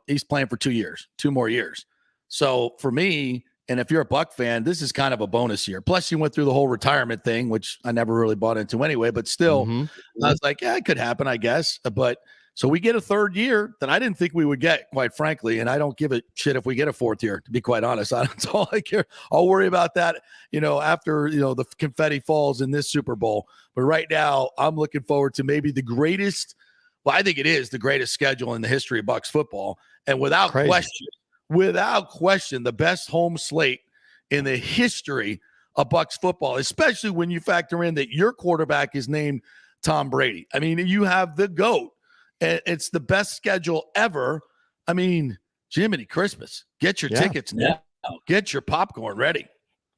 D: he's playing for 2 years, 2 more years. So for me, and if you're a Buck fan, this is kind of a bonus year. Plus, you went through the whole retirement thing, which I never really bought into anyway. But still, I was like, yeah, it could happen, I guess. But so we get a third year that I didn't think we would get, quite frankly. And I don't give a shit if we get a fourth year, to be quite honest. That's all I care. I'll worry about that, after, the confetti falls in this Super Bowl. But right now, I'm looking forward to maybe the greatest. Well, I think it is the greatest schedule in the history of Bucs football. And without question, the best home slate in the history of Bucs football, especially when you factor in that your quarterback is named Tom Brady. I mean, you have the GOAT, and it's the best schedule ever. I mean, Jiminy Christmas, get your tickets now. Get your popcorn ready.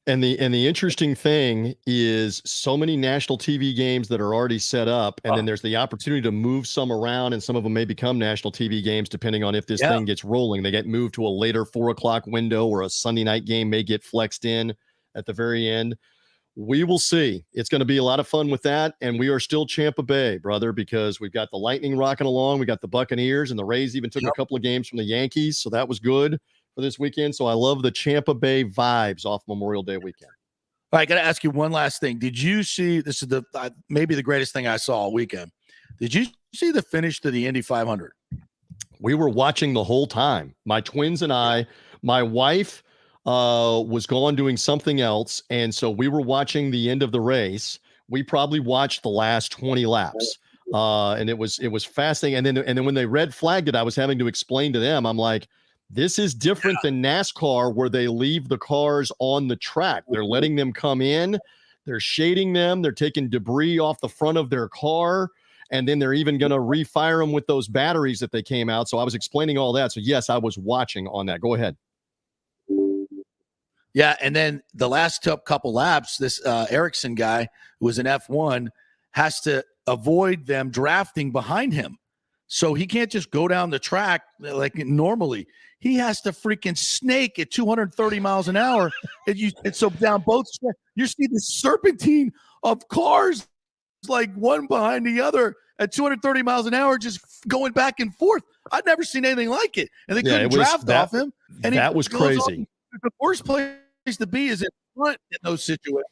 K: And the interesting thing is so many national TV games that are already set up, and then there's the opportunity to move some around, and some of them may become national TV games depending on if this thing gets rolling. They get moved to a later 4:00 window, or a Sunday night game may get flexed in at the very end. We will see. It's going to be a lot of fun with that, and we are still Champa Bay, brother, because we've got the Lightning rocking along. We got the Buccaneers, and the Rays even took a couple of games from the Yankees, so that was good for this weekend. So I love the Champa Bay vibes off Memorial Day weekend.
D: All right, I got to ask you one last thing. Did you see, this is the maybe the greatest thing I saw all weekend. Did you see the finish to the Indy 500?
K: We were watching the whole time. My twins and I, my wife was gone doing something else, and so we were watching the end of the race. We probably watched the last 20 laps. And it was fascinating. And then when they red flagged it, I was having to explain to them, I'm like, this is different than NASCAR, where they leave the cars on the track. They're letting them come in, they're shading them, they're taking debris off the front of their car, and then they're even going to refire them with those batteries that they came out. So I was explaining all that. So yes, I was watching on that. Go ahead.
D: Yeah, and then the last couple laps, this Ericsson guy, who was an F1, has to avoid them drafting behind him. So he can't just go down the track like normally. He has to freaking snake at 230 miles an hour. And so down both, you see the serpentine of cars, like one behind the other at 230 miles an hour, just going back and forth. I've never seen anything like it. And they couldn't draft off him. And
K: that was crazy.
D: The worst place to be is in front in those situations.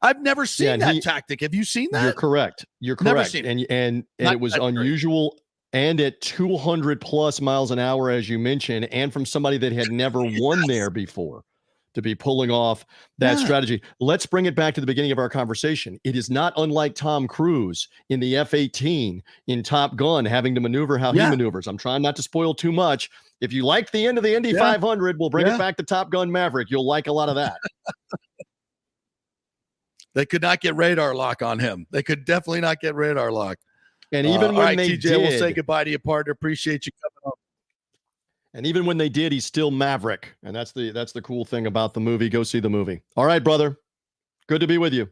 D: I've never seen that tactic. Have you seen that?
K: You're correct. You're correct. And it was unusual, and at 200 plus miles an hour, as you mentioned, and from somebody that had never won there before, to be pulling off that strategy. Let's bring it back to the beginning of our conversation. It is not unlike Tom Cruise in the F-18 in Top Gun, having to maneuver how he maneuvers. I'm trying not to spoil too much. If you like the end of the Indy 500, we'll bring it back to Top Gun Maverick. You'll like a lot of that.
D: They could not get radar lock on him. They could definitely not get radar lock.
K: And even when they
D: TJ,
K: did,
D: we'll say goodbye to you, partner. Appreciate you coming on.
K: And even when they did, he's still Maverick. And that's the cool thing about the movie. Go see the movie. All right, brother. Good to be with you.